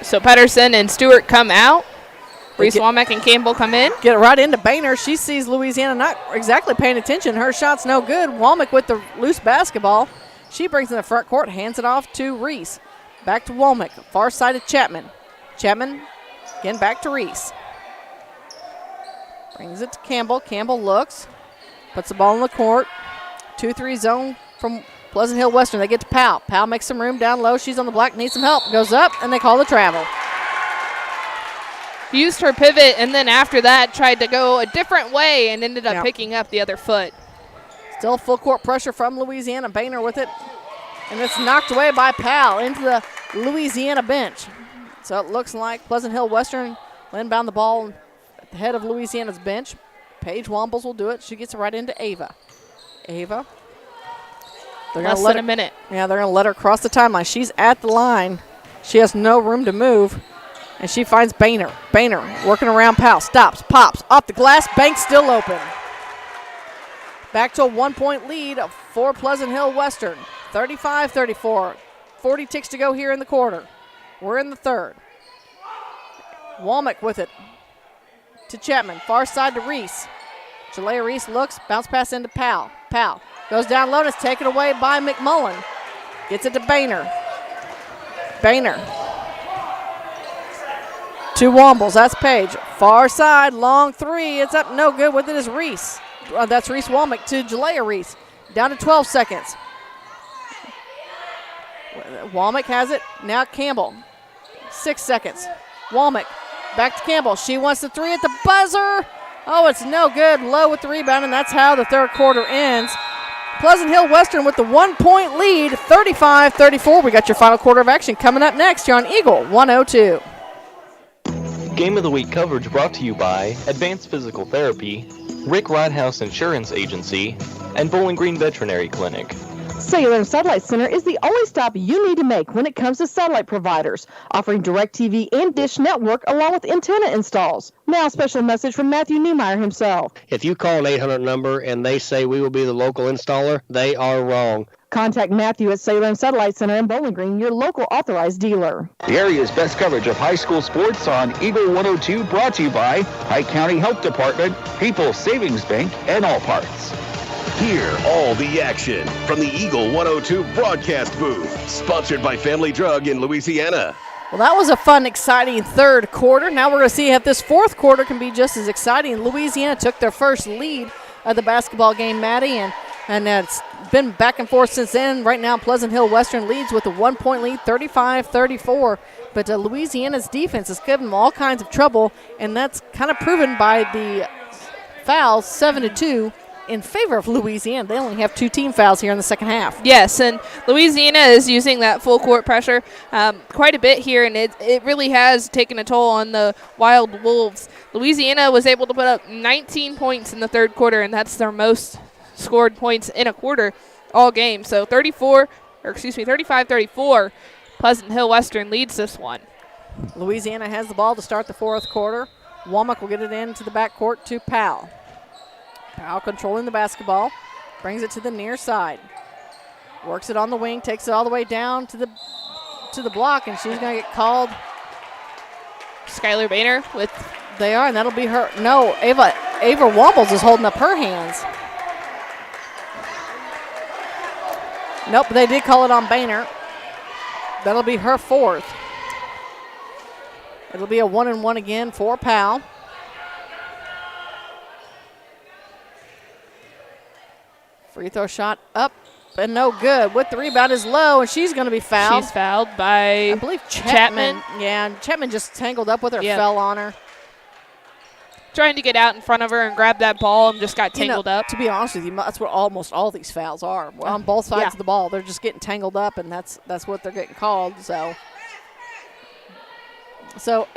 So Pedersen and Stewart come out. Reese Womack and Campbell come in. Get it right into Boehner. She sees Louisiana not exactly paying attention. Her shot's no good. Womack with the loose basketball. She brings in the front court, hands it off to Reese. Back to Womack, far side of Chapman. Chapman again back to Reese. Brings it to Campbell. Campbell looks, puts the ball in the court. 2-3 zone from Pleasant Hill Western. They get to Powell. Powell makes some room down low. She's on the block, needs some help. Goes up, and they call the travel. Used her pivot, and then after that tried to go a different way and ended up picking up the other foot. Still full court pressure from Louisiana. Boehner with it. And it's knocked away by Powell into the Louisiana bench. So it looks like Pleasant Hill Western will inbound the ball at the head of Louisiana's bench. Paige Wombles will do it. She gets it right into Ava. Ava. Less than a minute. Yeah, they're going to let her cross the timeline. She's at the line. She has no room to move. And she finds Boehner. Boehner working around Powell. Stops, pops, off the glass. Bank still open. Back to a 1-point lead for Pleasant Hill Western. 35-34. 40 ticks to go here in the quarter. We're in the third. Womack with it to Chapman. Far side to Reese. Jalea Reese looks. Bounce pass into Powell. Powell goes down low and it's taken away by McMullen. Gets it to Boehner. Boehner. To Wombles. That's Page. Far side. Long three. It's up. No good with it is Reese. That's Reese Womack to Jalea Reese. Down to 12 seconds. Womack has it. Now Campbell. 6 seconds. Womack back to Campbell. She wants the three at the buzzer. Oh, it's no good. Low with the rebound, and that's how the third quarter ends. Pleasant Hill Western with the 1-point lead, 35-34. We got your final quarter of action coming up next here on Eagle 102. Game of the Week coverage brought to you by Advanced Physical Therapy, Rick Ridehouse Insurance Agency, and Bowling Green Veterinary Clinic. Cellular and Satellite Center is the only stop you need to make when it comes to satellite providers, offering DirecTV and Dish Network along with antenna installs. Now a special message from Matthew Niemeyer himself. If you call an 800 number and they say we will be the local installer, they are wrong. Contact Matthew at Cellular and Satellite Center in Bowling Green, your local authorized dealer. The area's best coverage of high school sports on Eagle 102 brought to you by Pike County Health Department, People's Savings Bank, and All Parts. Hear all the action from the Eagle 102 broadcast booth. Sponsored by Family Drug in Louisiana. Well, that was a fun, exciting third quarter. Now we're going to see if this fourth quarter can be just as exciting. Louisiana took their first lead of the basketball game, Maddie, and it's been back and forth since then. Right now, Pleasant Hill Western leads with a 1-point lead, 35-34. But Louisiana's defense has given them all kinds of trouble, and that's kind of proven by the fouls, 7-2. In favor of Louisiana. They only have 2 team fouls here in the second half. Yes, and Louisiana is using that full court pressure quite a bit here, and it really has taken a toll on the Wild Wolves. Louisiana was able to put up 19 points in the third quarter, and that's their most scored points in a quarter all game. So 35-34, Pleasant Hill Western leads this one. Louisiana has the ball to start the fourth quarter. Womack will get it into the backcourt to Powell. Powell controlling the basketball, brings it to the near side. Works it on the wing, takes it all the way down to the block, and she's going to get called. Skylar Boehner with. They are, and that'll be her. No, Ava Wombles is holding up her hands. Nope, they did call it on Boehner. That'll be her fourth. It'll be a 1-and-1 again for Powell. Free throw shot up and no good. With the rebound is low, and she's going to be fouled. She's fouled by, I believe, Chapman. Yeah, and Chapman just tangled up with her, fell on her. Trying to get out in front of her and grab that ball and just got tangled up. To be honest with you, that's what almost all these fouls are. On both sides of the ball, they're just getting tangled up, and that's what they're getting called. So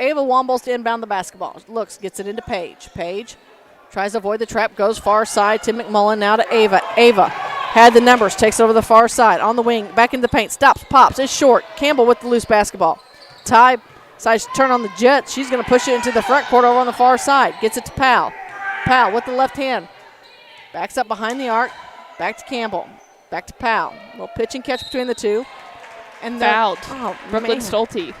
Ava Wombles to inbound the basketball. Looks, gets it into Paige. Paige tries to avoid the trap, goes far side to McMullen, now to Ava. Ava had the numbers, takes it over the far side, on the wing, back into the paint, stops, pops, is short. Campbell with the loose basketball. Ty Decides to turn on the jet. She's going to push it into the front court over on the far side. Gets it to Powell. Powell with the left hand. Backs up behind the arc. Back to Campbell. Back to Powell. A little pitch and catch between the two. And Fouled. Oh, Brooklyn man. Stolte.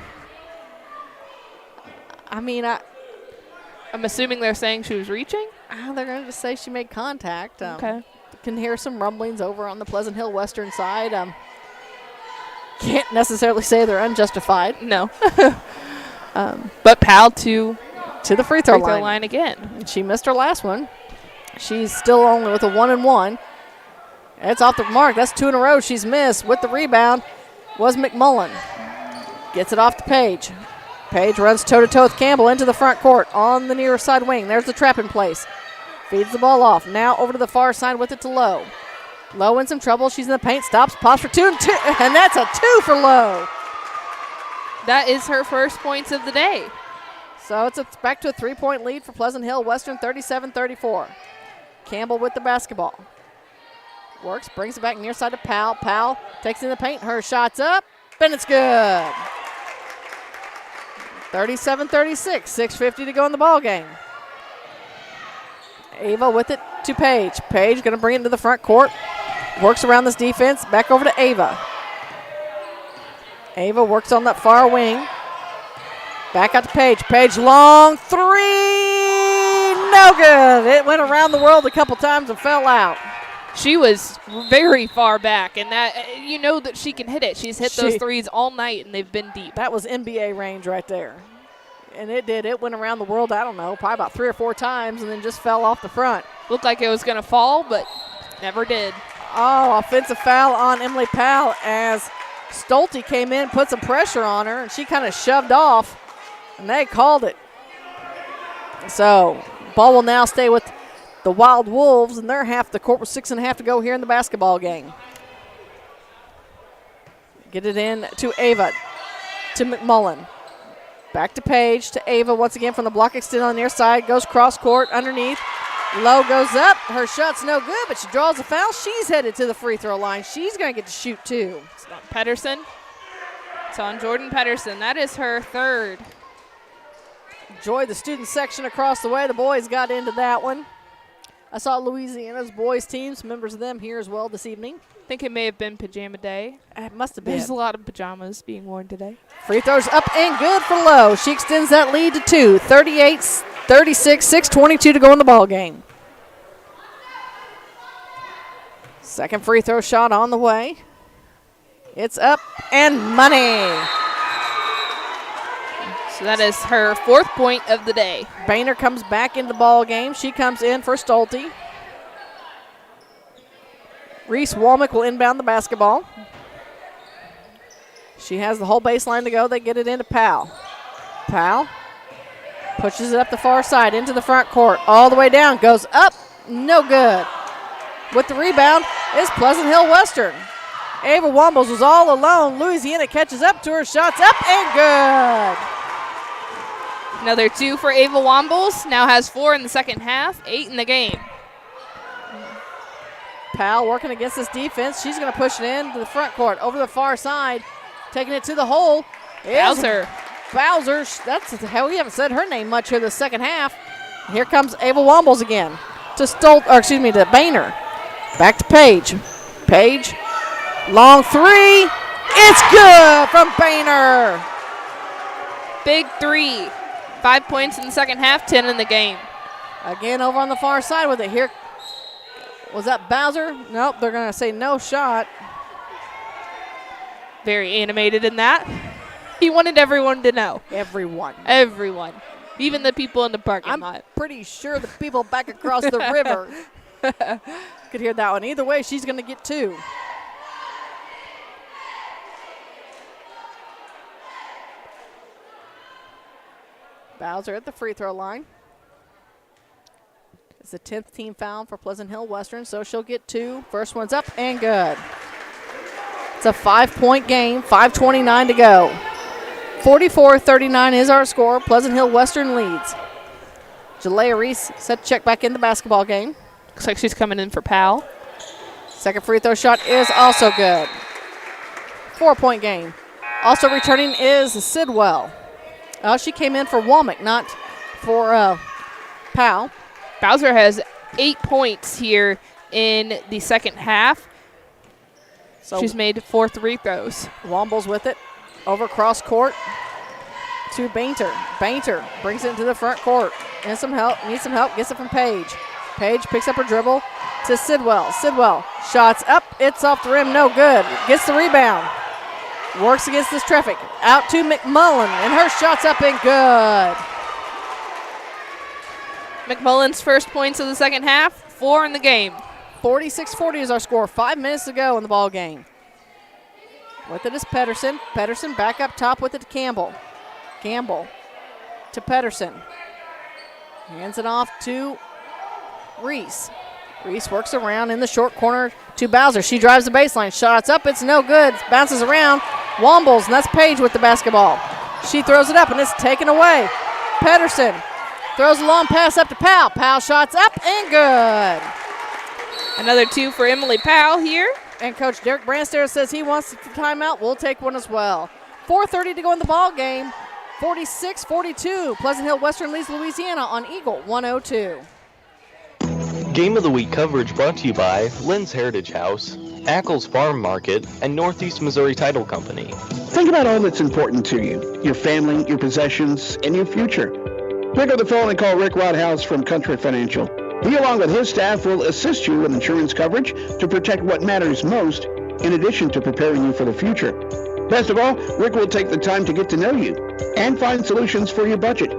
I mean, I'm assuming they're saying she was reaching? they're going to just say she made contact. Okay. Can hear some rumblings over on the Pleasant Hill Western side. Can't necessarily say they're unjustified. No. But Powell to the free throw line again. She missed her last one. She's still only with a 1-and-1. It's off the mark. That's 2 in a row she's missed. With the rebound was McMullen. Gets it off to Page. Page runs toe-to-toe with Campbell into the front court on the near side wing. There's the trap in place. Feeds the ball off. Now over to the far side with it to Lowe. Lowe in some trouble. She's in the paint. Stops. Pops for 2 and 2. And that's a 2 for Lowe. That is her first points of the day. So it's back to a 3-point lead for Pleasant Hill Western, 37-34. Campbell with the basketball. Works, brings it back near side to Powell. Powell takes in the paint. Her shot's up, and it's good. 37-36, 6:50 to go in the ball game. Ava with it to Page. Page going to bring it into the front court. Works around this defense. Back over to Ava. Ava works on that far wing. Back out to Page. Page long 3. No good. It went around the world a couple times and fell out. She was very far back, and that you know that she can hit it. She's hit those threes all night, and they've been deep. That was NBA range right there. And it did. It went around the world, I don't know, probably about 3 or 4 times, and then just fell off the front. Looked like it was going to fall, but never did. Oh, offensive foul on Emily Powell as Stolte came in, put some pressure on her, and she kind of shoved off, and they called it. So, ball will now stay with the Wild Wolves, and they're half the court with 6.5 to go here in the basketball game. Get it in to Ava, to McMullen. Back to Page, to Ava once again from the block extend on the near side. Goes cross court underneath. Low goes up. Her shot's no good, but she draws a foul. She's headed to the free throw line. She's going to get to shoot too. It's on Pedersen. It's on Jordan Pedersen. That is her third. Enjoyed the student section across the way. The boys got into that one. I saw Louisiana's boys team, some members of them here as well this evening. I think it may have been pajama day. It must have been. There's a lot of pajamas being worn today. Free throws up and good for Lowe. She extends that lead to 2. 38-36, 6:22 to go in the ball game. Second free throw shot on the way. It's up and money. So that is her 4th point of the day. Boehner comes back into the ball game. She comes in for Stolte. Reese Womack will inbound the basketball. She has the whole baseline to go. They get it into Powell. Powell pushes it up the far side into the front court. All the way down. Goes up. No good. With the rebound is Pleasant Hill Western. Ava Wombles was all alone. Louisiana catches up to her. Shots up and good. Another 2 for Ava Wombles. Now has 4 in the second half, 8 in the game. Powell working against this defense. She's going to push it into the front court. Over the far side. Taking it to the hole. Bowser. Bowser. That's how we haven't said her name much here the second half. Here comes Ava Wombles again. To Boehner. Back to Page. Page. Long 3. It's good from Boehner. Big 3. 5 points in the second half, 10 in the game. Again over on the far side with it. Here. Was that Bowser? Nope, they're going to say no shot. Very animated in that. He wanted everyone to know. Everyone. Even the people in the parking lot. I'm pretty sure the people back across the river could hear that one. Either way, she's going to get 2. Bowser at the free throw line. It's the 10th team foul for Pleasant Hill Western, so she'll get 2. First one's up and good. It's a 5-point game, 5:29 to go. 44-39 is our score. Pleasant Hill Western leads. Jalea Reese set to check back in the basketball game. Looks like she's coming in for Powell. Second free throw shot is also good. 4-point game. Also returning is Sidwell. Oh, she came in for Womack, not for Powell. Bowser has 8 points here in the second half. So she's made 4 free throws. Wombles with it. Over cross court to Bainter. Bainter brings it into the front court. Needs some help, gets it from Page. Page picks up her dribble to Sidwell. Sidwell, shots up, it's off the rim, no good. Gets the rebound. Works against this traffic. Out to McMullen, and her shot's up and good. McMullen's first points of the second half, 4 in the game. 46-40 is our score. 5 minutes to go in the ball game. With it is Pedersen. Pedersen back up top with it to Campbell. Campbell to Pedersen. Hands it off to Reese. Reese works around in the short corner to Bowser. She drives the baseline. Shots up. It's no good. Bounces around. Wombles, and that's Page with the basketball. She throws it up, and it's taken away. Pedersen throws a long pass up to Powell. Powell shots up and good. Another 2 for Emily Powell here. And Coach Derek Brandstair says he wants the timeout. We'll take one as well. 4:30 to go in the ball game. 46-42. Pleasant Hill Western leads Louisiana on Eagle 102. Game of the Week coverage brought to you by Lynn's Heritage House, Ackles Farm Market, and Northeast Missouri Title Company. Think about all that's important to you, your family, your possessions, and your future. Pick up the phone and call Rick Rodhouse from Country Financial. He, along with his staff, will assist you with insurance coverage to protect what matters most, in addition to preparing you for the future. Best of all, Rick will take the time to get to know you and find solutions for your budget.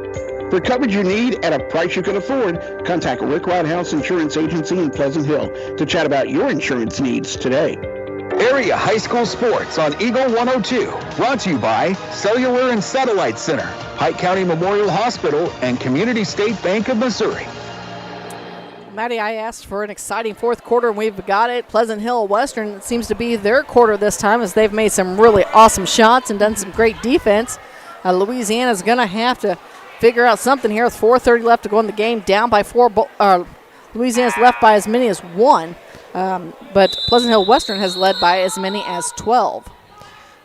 For coverage you need at a price you can afford, contact Rick Rodhouse Insurance Agency in Pleasant Hill to chat about your insurance needs today. Area High School Sports on Eagle 102. Brought to you by Cellular and Satellite Center, Pike County Memorial Hospital, and Community State Bank of Missouri. Maddie, I asked for an exciting fourth quarter, and we've got it. Pleasant Hill Western seems to be their quarter this time as they've made some really awesome shots and done some great defense. Louisiana's going to have to figure out something here with 4:30 left to go in the game, down by 4. Louisiana's left by as many as 1, but Pleasant Hill Western has led by as many as 12.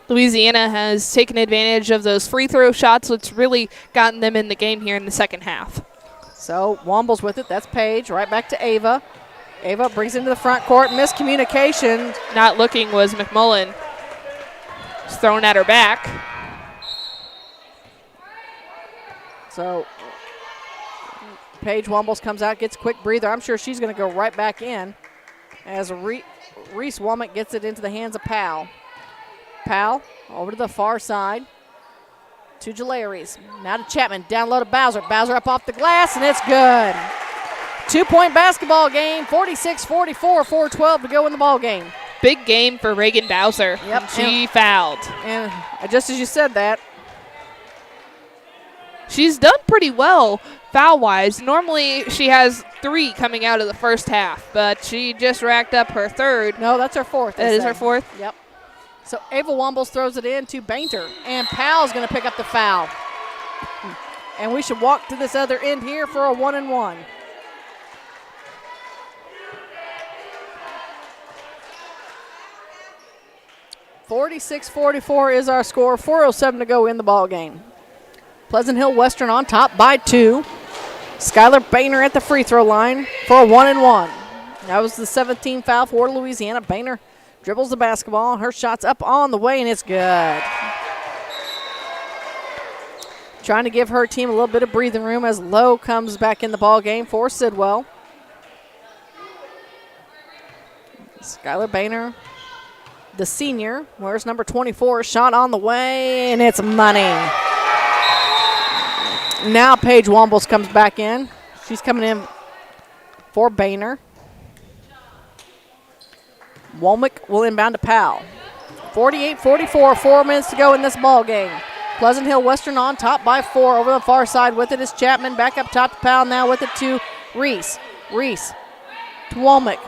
Louisiana has taken advantage of those free throw shots, which really gotten them in the game here in the second half. So Wombles with it. That's Page. Right back to Ava. Ava brings it into the front court. Miscommunication. Not looking was McMullen. Just thrown at her back. So Paige Wombles comes out, gets a quick breather. I'm sure she's going to go right back in as Reese Womack gets it into the hands of Powell. Powell over to the far side to Jalaries. Now to Chapman, down low to Bowser. Bowser up off the glass, and it's good. 2-point basketball game, 46-44, 4:12 to go in the ball game. Big game for Reagan Bowser. Yep. She fouled. And just as you said that, she's done pretty well foul-wise. Normally she has 3 coming out of the first half, but she just racked up her 3rd. No, that's her 4th. That is her 4th? Yep. So Ava Wombles throws it in to Bainter, and Powell's going to pick up the foul. And we should walk to this other end here for a 1-and-1. (46-44) is our score. 4:07 to go in the ball game. Pleasant Hill Western on top by 2. Skylar Bainer at the free throw line for a 1-and-1. That was the 17th foul for Louisiana. Bainer dribbles the basketball. Her shot's up on the way, and it's good. Trying to give her team a little bit of breathing room as Lowe comes back in the ball game for Sidwell. Skylar Bainer, the senior, wears number 24. Shot on the way, and it's money. Now Paige Wombles comes back in. She's coming in for Bainer. Womack will inbound to Powell. 48-44, 4 minutes to go in this ball game. Pleasant Hill Western on top by 4. Over the far side with it is Chapman. Back up top to Powell. Now with it to Reese. Reese to Womack.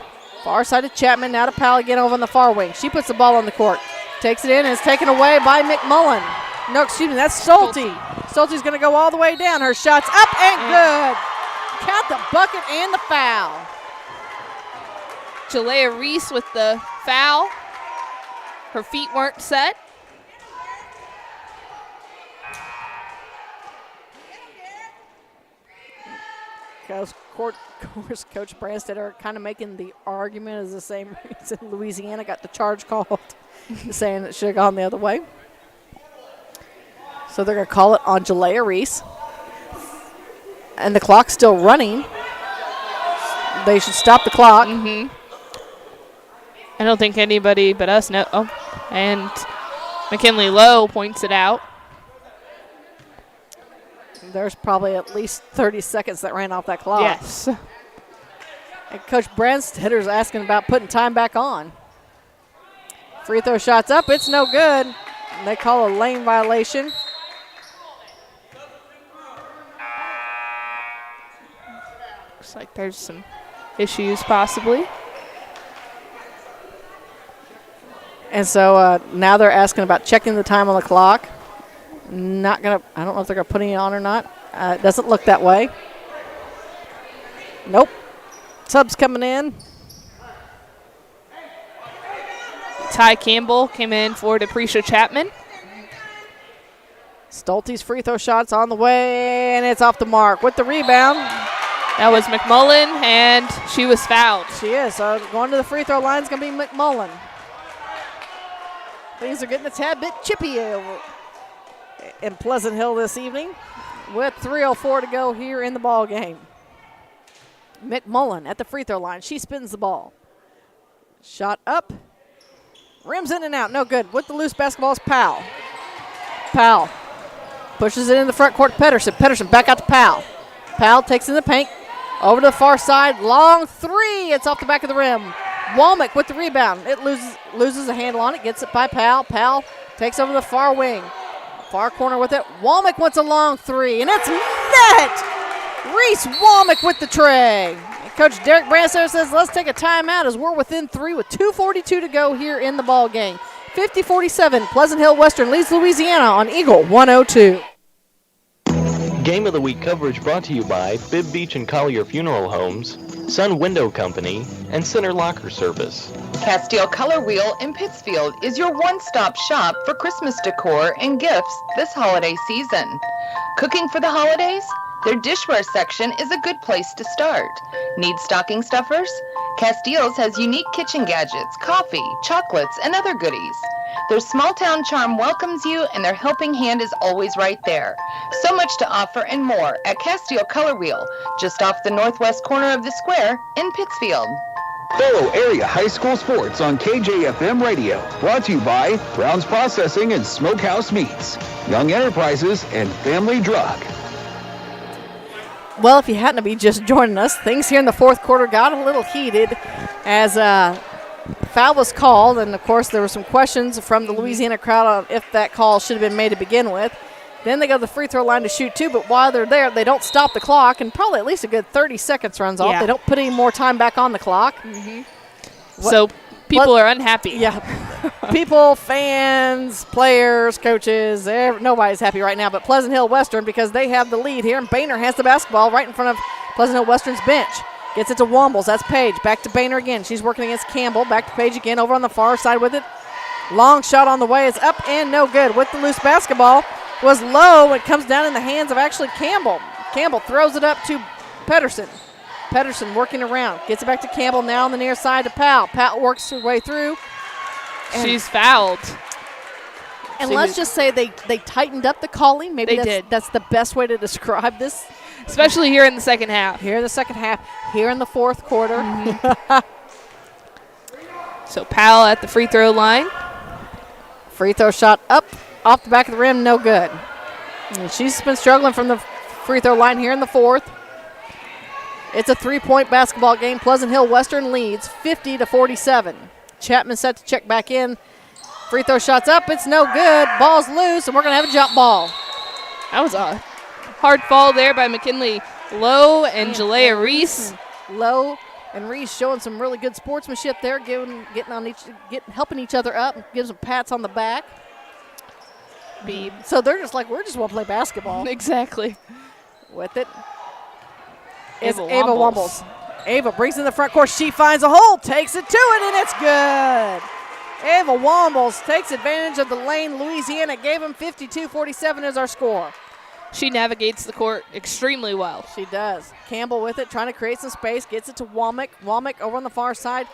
Far side to Chapman. Now to Powell again over on the far wing. She puts the ball on the court. Takes it in and is taken away by McMullen. No, excuse me, that's Stolte. Stolte's going to go all the way down. Her shot's up and good. Count the bucket and the foul. Jalea Reese with the foul. Her feet weren't set. Of course, Coach Branstad are kind of making the argument is the same reason Louisiana got the charge called, saying it should have gone the other way. So they're going to call it on Jalea Reese. And the clock's still running. They should stop the clock. I don't think anybody but us know. Oh, and McKinley Lowe points it out. There's probably at least 30 seconds that ran off that clock. Yes. And Coach Branstad's asking about putting time back on. Free throw shot's up. It's no good. And they call a lane violation. Looks like there's some issues possibly. And so now they're asking about checking the time on the clock. Not going to, I don't know if they're going to put it on or not. It doesn't look that way. Nope. Subs coming in. Ty Campbell came in for Depresha Chapman. Stolte's free throw shot's on the way, and it's off the mark with the rebound. That was McMullen, and she was fouled. She is. So going to the free throw line is going to be McMullen. Things are getting a tad bit chippy over in Pleasant Hill this evening with 3:04 to go here in the ball game. McMullen at the free throw line. She spins the ball. Shot up. Rims in and out. No good. With the loose basketball is Powell. Powell pushes it in the front court. Pedersen back out to Powell. Powell takes in the paint. Over to the far side. Long three. It's off the back of the rim. Womack with the rebound. It loses a handle on it. Gets it by Powell. Powell takes over the far wing. Far corner with it. Womack wants a long three, and it's net! Reese Womack with the tray. And Coach Derek Branstad says, let's take a timeout as we're within three with 2:42 to go here in the ball game. 50-47, Pleasant Hill Western leads Louisiana on Eagle 102. Game of the Week coverage brought to you by Bibb Beach and Collier Funeral Homes, Sun Window Company, and Center Locker Service. Castile Color Wheel in Pittsfield is your one-stop shop for Christmas decor and gifts this holiday season. Cooking for the holidays? Their dishware section is a good place to start. Need stocking stuffers? Castile's has unique kitchen gadgets, coffee, chocolates, and other goodies. Their small town charm welcomes you, and their helping hand is always right there. So much to offer and more at Castile Color Wheel, just off the northwest corner of the square in Pittsfield. Follow area high school sports on KJFM Radio. Brought to you by Brown's Processing and Smokehouse Meats, Young Enterprises, and Family Drug. Well, if you happen to be just joining us, things here in the fourth quarter got a little heated as foul was called, and of course there were some questions from the Louisiana crowd on if that call should have been made to begin with. Then they go to the free throw line to shoot two, but while they're there, they don't stop the clock, and probably at least a good 30 seconds runs off. Yeah. They don't put any more time back on the clock. So people are unhappy. Yeah. People, fans, players, coaches, nobody's happy right now but Pleasant Hill Western because they have the lead here, and Boehner has the basketball right in front of Pleasant Hill Western's bench. Gets it to Wombles. That's Page. Back to Boehner again. She's working against Campbell. Back to Page again over on the far side with it. Long shot on the way. It's up and no good. With the loose basketball was low. It comes down in the hands of actually Campbell. Campbell throws it up to Pedersen. Pedersen working around. Gets it back to Campbell now on the near side to Powell. Powell works her way through. She's fouled. And let's just say they tightened up the calling. Maybe that's the best way to describe this. Especially here in the second half. Here in the second half. Here in the fourth quarter. So Powell at the free throw line. Free throw shot up off the back of the rim, no good. And she's been struggling from the free throw line here in the fourth. It's a three-point basketball game. Pleasant Hill Western leads 50-47. Chapman set to check back in. Free throw shot's up. It's no good. Ball's loose, and we're going to have a jump ball. That was a hard fall there by McKinley Lowe and Jalea Reese. Lowe and Reese showing some really good sportsmanship there, helping each other up, gives them pats on the back. So they're just like, we just want to play basketball. Exactly. With it is Ava Wombles. Ava brings in the front court. She finds a hole, takes it to it, and it's good. Ava Wombles takes advantage of the lane. Louisiana gave them 52-47 as our score. She navigates the court extremely well. She does. Campbell with it, trying to create some space, gets it to Womack. Womack over on the far side.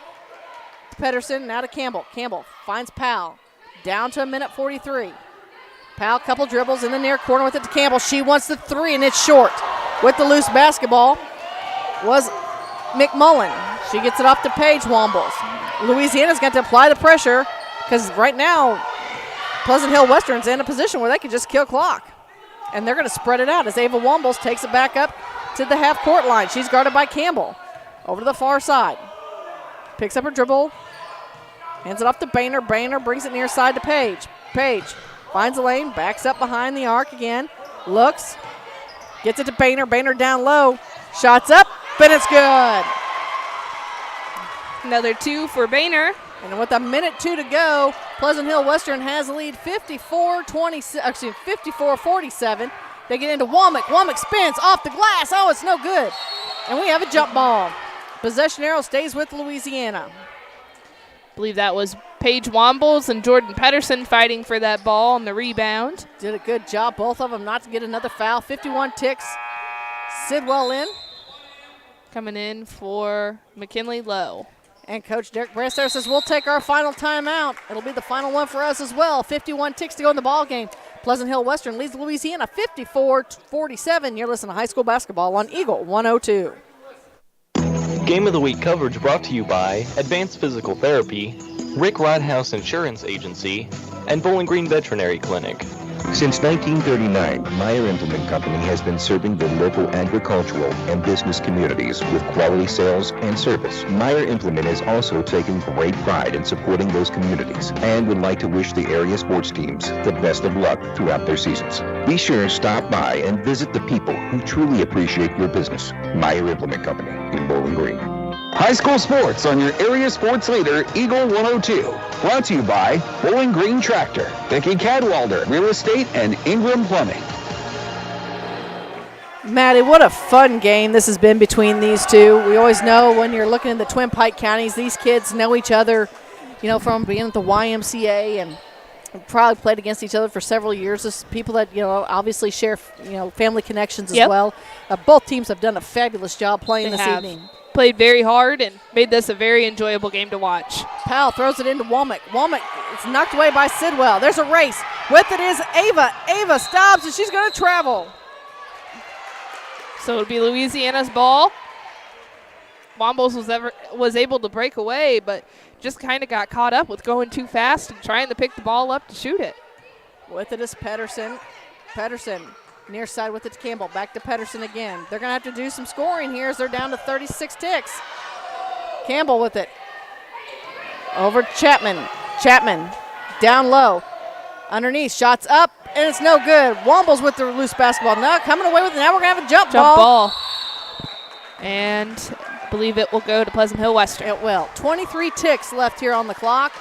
Pedersen, now to Campbell. Campbell finds Powell. Down to a minute 43. Powell, couple dribbles in the near corner with it to Campbell. She wants the three, and it's short. With the loose basketball was McMullen. She gets it off to Paige Wombles. Louisiana's got to apply the pressure because right now Pleasant Hill Western's in a position where they can just kill clock. And they're going to spread it out as Ava Wombles takes it back up to the half-court line. She's guarded by Campbell. Over to the far side. Picks up her dribble. Hands it off to Boehner. Boehner brings it near side to Paige. Paige finds a lane, backs up behind the arc again. Looks. Gets it to Boehner. Boehner down low. Shots up, and it's good. Another two for Boehner. And with a minute 2 to go, Pleasant Hill Western has a lead 54-47. They get into Womack. Womack spins off the glass. Oh, it's no good. And we have a jump ball. Possession arrow stays with Louisiana. I believe that was Paige Wombles and Jordan Pedersen fighting for that ball on the rebound. Did a good job, both of them, not to get another foul. 51 ticks. Sidwell in. Coming in for McKinley Lowe. And Coach Derek Brasser says we'll take our final timeout. It'll be the final one for us as well. 51 ticks to go in the ball game. Pleasant Hill Western leads Louisiana 54-47. You're listening to high school basketball on Eagle 102. Game of the Week coverage brought to you by Advanced Physical Therapy, Rick Rodhouse Insurance Agency, and Bowling Green Veterinary Clinic. Since 1939, Meyer Implement Company has been serving the local agricultural and business communities with quality sales and service. Meyer Implement has also taken great pride in supporting those communities and would like to wish the area sports teams the best of luck throughout their seasons. Be sure to stop by and visit the people who truly appreciate your business. Meyer Implement Company in Bowling Green. High school sports on your area sports leader, Eagle 102. Brought to you by Bowling Green Tractor, Vicki Cadwalder, Real Estate, and Ingram Plumbing. Maddie, what a fun game this has been between these two. We always know when you're looking in the Twin Pike counties, these kids know each other, from being at the YMCA and probably played against each other for several years. This people that, obviously share, family connections as well. Both teams have done a fabulous job playing this evening. Played very hard and made this a very enjoyable game to watch. Powell throws it into Womack. Womack is knocked away by Sidwell. There's a race. With it is Ava. Ava stops, and she's going to travel. So it'll be Louisiana's ball. Wombles was able to break away, but just kind of got caught up with going too fast and trying to pick the ball up to shoot it. With it is Pedersen. Pedersen near side with it to Campbell. Back to Pedersen again. They're going to have to do some scoring here as they're down to 36 ticks. Campbell with it. Over Chapman. Chapman down low. Underneath. Shots up, and it's no good. Wombles with the loose basketball. Now coming away with it. Now we're going to have a jump ball. And I believe it will go to Pleasant Hill Western. It will. 23 ticks left here on the clock.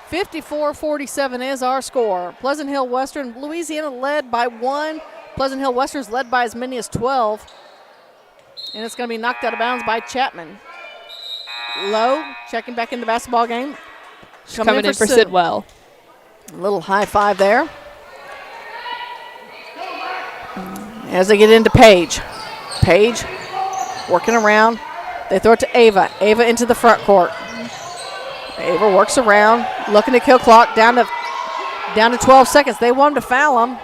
54-47 is our score. Pleasant Hill Western, Louisiana led by 1. Pleasant Hill Western's led by as many as 12. And it's going to be knocked out of bounds by Chapman. Lowe checking back in the basketball game. She's coming in for Sidwell. A little high five there. As they get into Paige. Paige working around. They throw it to Ava. Ava into the front court. Ava works around, looking to kill clock, down to 12 seconds. They want him to foul him.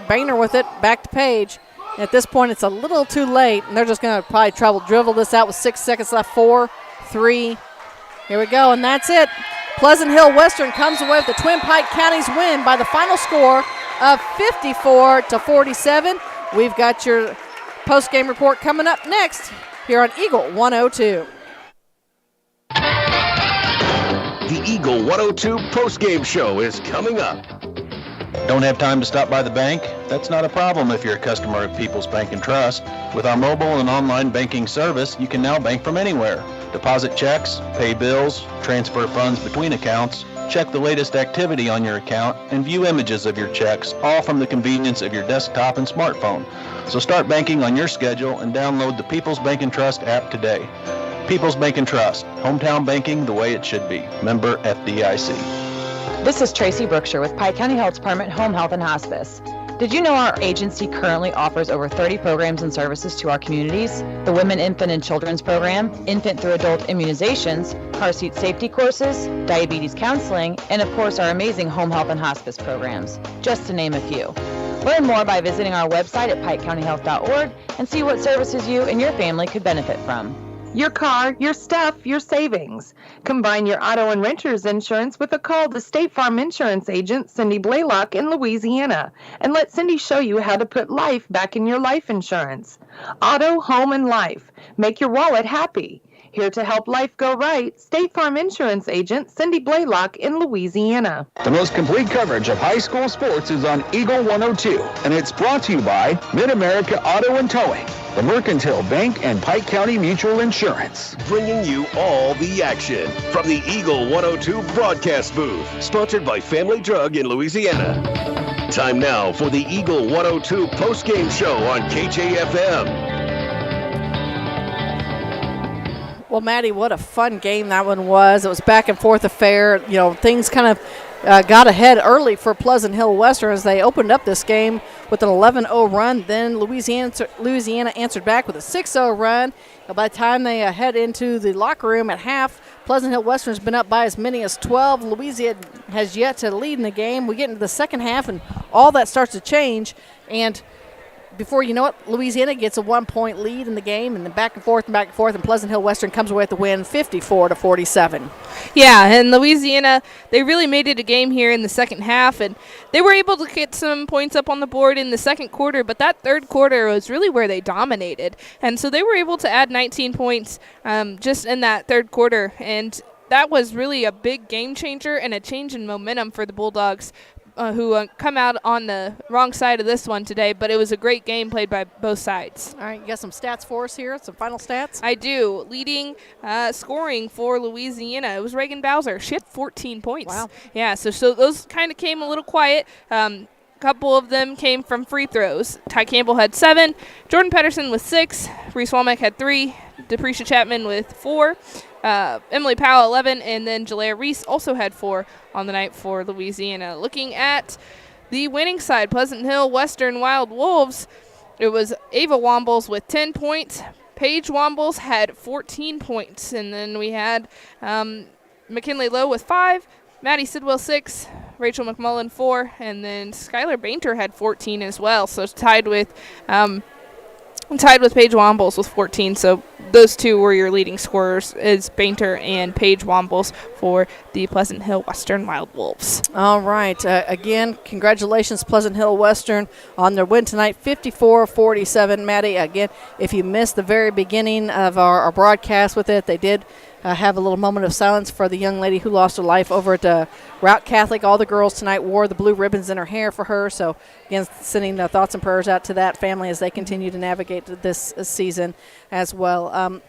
Boehner with it, back to Paige. At this point, it's a little too late, and they're just going to probably dribble this out with 6 seconds left. 4, 3. Here we go, and that's it. Pleasant Hill Western comes away with the Twin Pike Counties win by the final score of 54-47. We've got your post-game report coming up next here on Eagle 102. The Eagle 102 postgame show is coming up. Don't have time to stop by the bank? That's not a problem if you're a customer of People's Bank and Trust. With our mobile and online banking service, you can now bank from anywhere. Deposit checks, pay bills, transfer funds between accounts, check the latest activity on your account, and view images of your checks, all from the convenience of your desktop and smartphone. So start banking on your schedule and download the People's Bank and Trust app today. People's Bank and Trust, hometown banking the way it should be. Member FDIC. This is Tracy Brookshire with Pike County Health Department Home Health and Hospice. Did you know our agency currently offers over 30 programs and services to our communities? The Women, Infant, and Children's Program, infant through adult immunizations, car seat safety courses, diabetes counseling, and of course our amazing home health and hospice programs, just to name a few. Learn more by visiting our website at pikecountyhealth.org and see what services you and your family could benefit from. Your car, your stuff, your savings. Combine your auto and renter's insurance with a call to State Farm Insurance agent Cindy Blaylock in Louisiana, and let Cindy show you how to put life back in your life insurance. Auto, home, and life. Make your wallet happy. Here to help life go right, State Farm Insurance agent Cindy Blaylock in Louisiana. The most complete coverage of high school sports is on Eagle 102, and it's brought to you by Mid-America Auto and Towing, the Mercantile Bank, and Pike County Mutual Insurance. Bringing you all the action from the Eagle 102 broadcast booth, sponsored by Family Drug in Louisiana. Time now for the Eagle 102 post-game show on KJFM. Well, Maddie, what a fun game that one was. It was back and forth affair. You know, things kind of got ahead early for Pleasant Hill Western as they opened up this game with an 11-0 run. Then Louisiana answered back with a 6-0 run. By the time they head into the locker room at half, Pleasant Hill Western's been up by as many as 12. Louisiana has yet to lead in the game. We get into the second half, and all that starts to change. And before you know it, Louisiana gets a 1-point lead in the game, and then back and forth, and Pleasant Hill Western comes away with the win 54-47. Yeah, and Louisiana, they really made it a game here in the second half, and they were able to get some points up on the board in the second quarter, but that third quarter was really where they dominated. And so they were able to add 19 points just in that third quarter, and that was really a big game changer and a change in momentum for the Bulldogs, who come out on the wrong side of this one today, but it was a great game played by both sides. All right, you got some stats for us here, some final stats? I do. Leading scoring for Louisiana, it was Reagan Bowser. She had 14 points. Wow. Yeah, so those kind of came a little quiet. Couple of them came from free throws. Ty Campbell had 7, Jordan Pedersen with 6, Reese Womack had 3, Deprecia Chapman with 4, Emily Powell 11, and then Jalea Reese also had 4 on the night for Louisiana. Looking at the winning side, Pleasant Hill Western Wild Wolves, it was Ava Wombles with 10 points. Paige Wombles had 14 points, and then we had McKinley Lowe with 5, Maddie Sidwell 6, Rachel McMullen 4, and then Skylar Bainter had 14 as well, so tied with Paige Wombles with 14. So those two were your leading scorers, is Bainter and Paige Wombles for the Pleasant Hill Western Wild Wolves. All right. Again, congratulations, Pleasant Hill Western, on their win tonight, 54-47. Maddie, again, if you missed the very beginning of our broadcast with it, they did have a little moment of silence for the young lady who lost her life over at Route Catholic. All the girls tonight wore the blue ribbons in her hair for her. So, again, sending thoughts and prayers out to that family as they continue to navigate this season as well.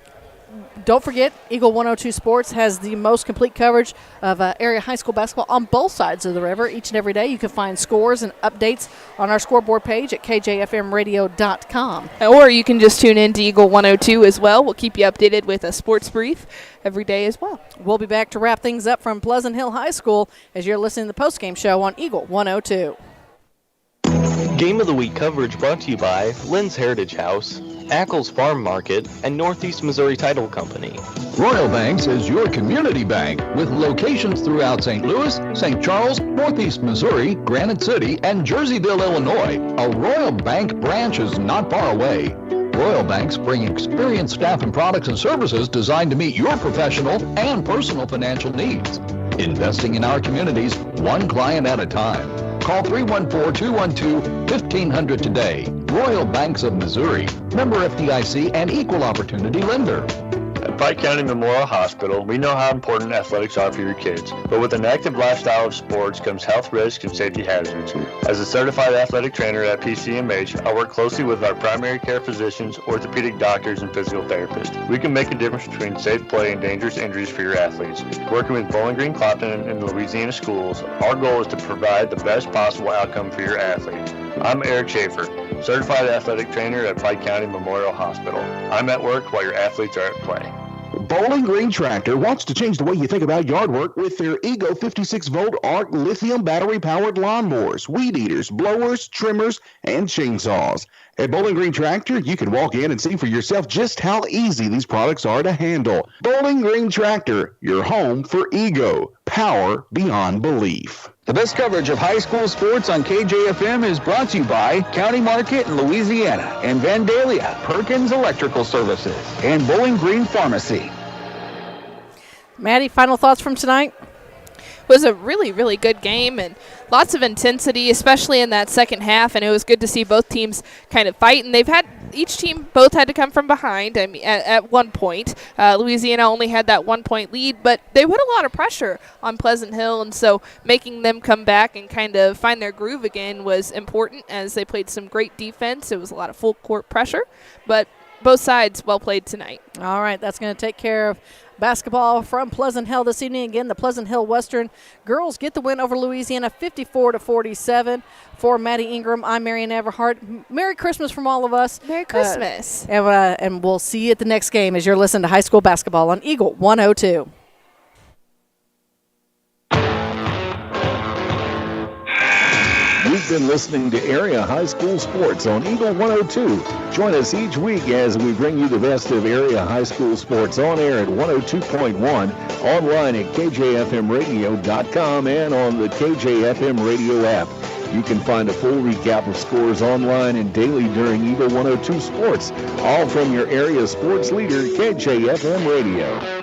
Don't forget, Eagle 102 Sports has the most complete coverage of area high school basketball on both sides of the river each and every day. You can find scores and updates on our scoreboard page at kjfmradio.com. Or you can just tune in to Eagle 102 as well. We'll keep you updated with a sports brief every day as well. We'll be back to wrap things up from Pleasant Hill High School as you're listening to the postgame show on Eagle 102. Game of the Week coverage brought to you by Lynn's Heritage House, Ackles Farm Market, and Northeast Missouri Title Company. Royal Banks is your community bank with locations throughout St. Louis, St. Charles, Northeast Missouri, Granite City, and Jerseyville, Illinois. A Royal Bank branch is not far away. Royal Banks bring experienced staff and products and services designed to meet your professional and personal financial needs. Investing in our communities, one client at a time. Call 314-212-1500 today. Royal Banks of Missouri, member FDIC and equal opportunity lender. At Pike County Memorial Hospital, we know how important athletics are for your kids, but with an active lifestyle of sports comes health risks and safety hazards. As a certified athletic trainer at PCMH, I work closely with our primary care physicians, orthopedic doctors, and physical therapists. We can make a difference between safe play and dangerous injuries for your athletes. Working with Bowling Green Clopton and Louisiana schools, our goal is to provide the best possible outcome for your athlete. I'm Eric Schaefer, certified athletic trainer at Pike County Memorial Hospital. I'm at work while your athletes are at play. Bowling Green Tractor wants to change the way you think about yard work with their Ego 56-volt ARC lithium battery-powered lawnmowers, weed eaters, blowers, trimmers, and chainsaws. At Bowling Green Tractor, you can walk in and see for yourself just how easy these products are to handle. Bowling Green Tractor, your home for Ego. Power beyond belief. The best coverage of high school sports on KJFM is brought to you by County Market in Louisiana and Vandalia, Perkins Electrical Services, and Bowling Green Pharmacy. Maddie, final thoughts from tonight? It was a really, really good game and lots of intensity, especially in that second half, and it was good to see both teams kind of fight. And each team both had to come from behind. I mean, at one point, Louisiana only had that 1-point lead, but they put a lot of pressure on Pleasant Hill, and so making them come back and kind of find their groove again was important as they played some great defense. It was a lot of full court pressure, but both sides well played tonight. All right, that's going to take care of basketball from Pleasant Hill this evening. Again, the Pleasant Hill Western girls get the win over Louisiana 54-47. For Maddie Ingram, I'm Marion Everhart. Merry Christmas from all of us. Merry Christmas. And we'll see you at the next game as you're listening to high school basketball on Eagle 102. You've been listening to Area High School Sports on Eagle 102. Join us each week as we bring you the best of area high school sports on air at 102.1, online at kjfmradio.com, and on the KJFM radio app. You can find a full recap of scores online and daily during Eagle 102 Sports, all from your area sports leader, KJFM Radio.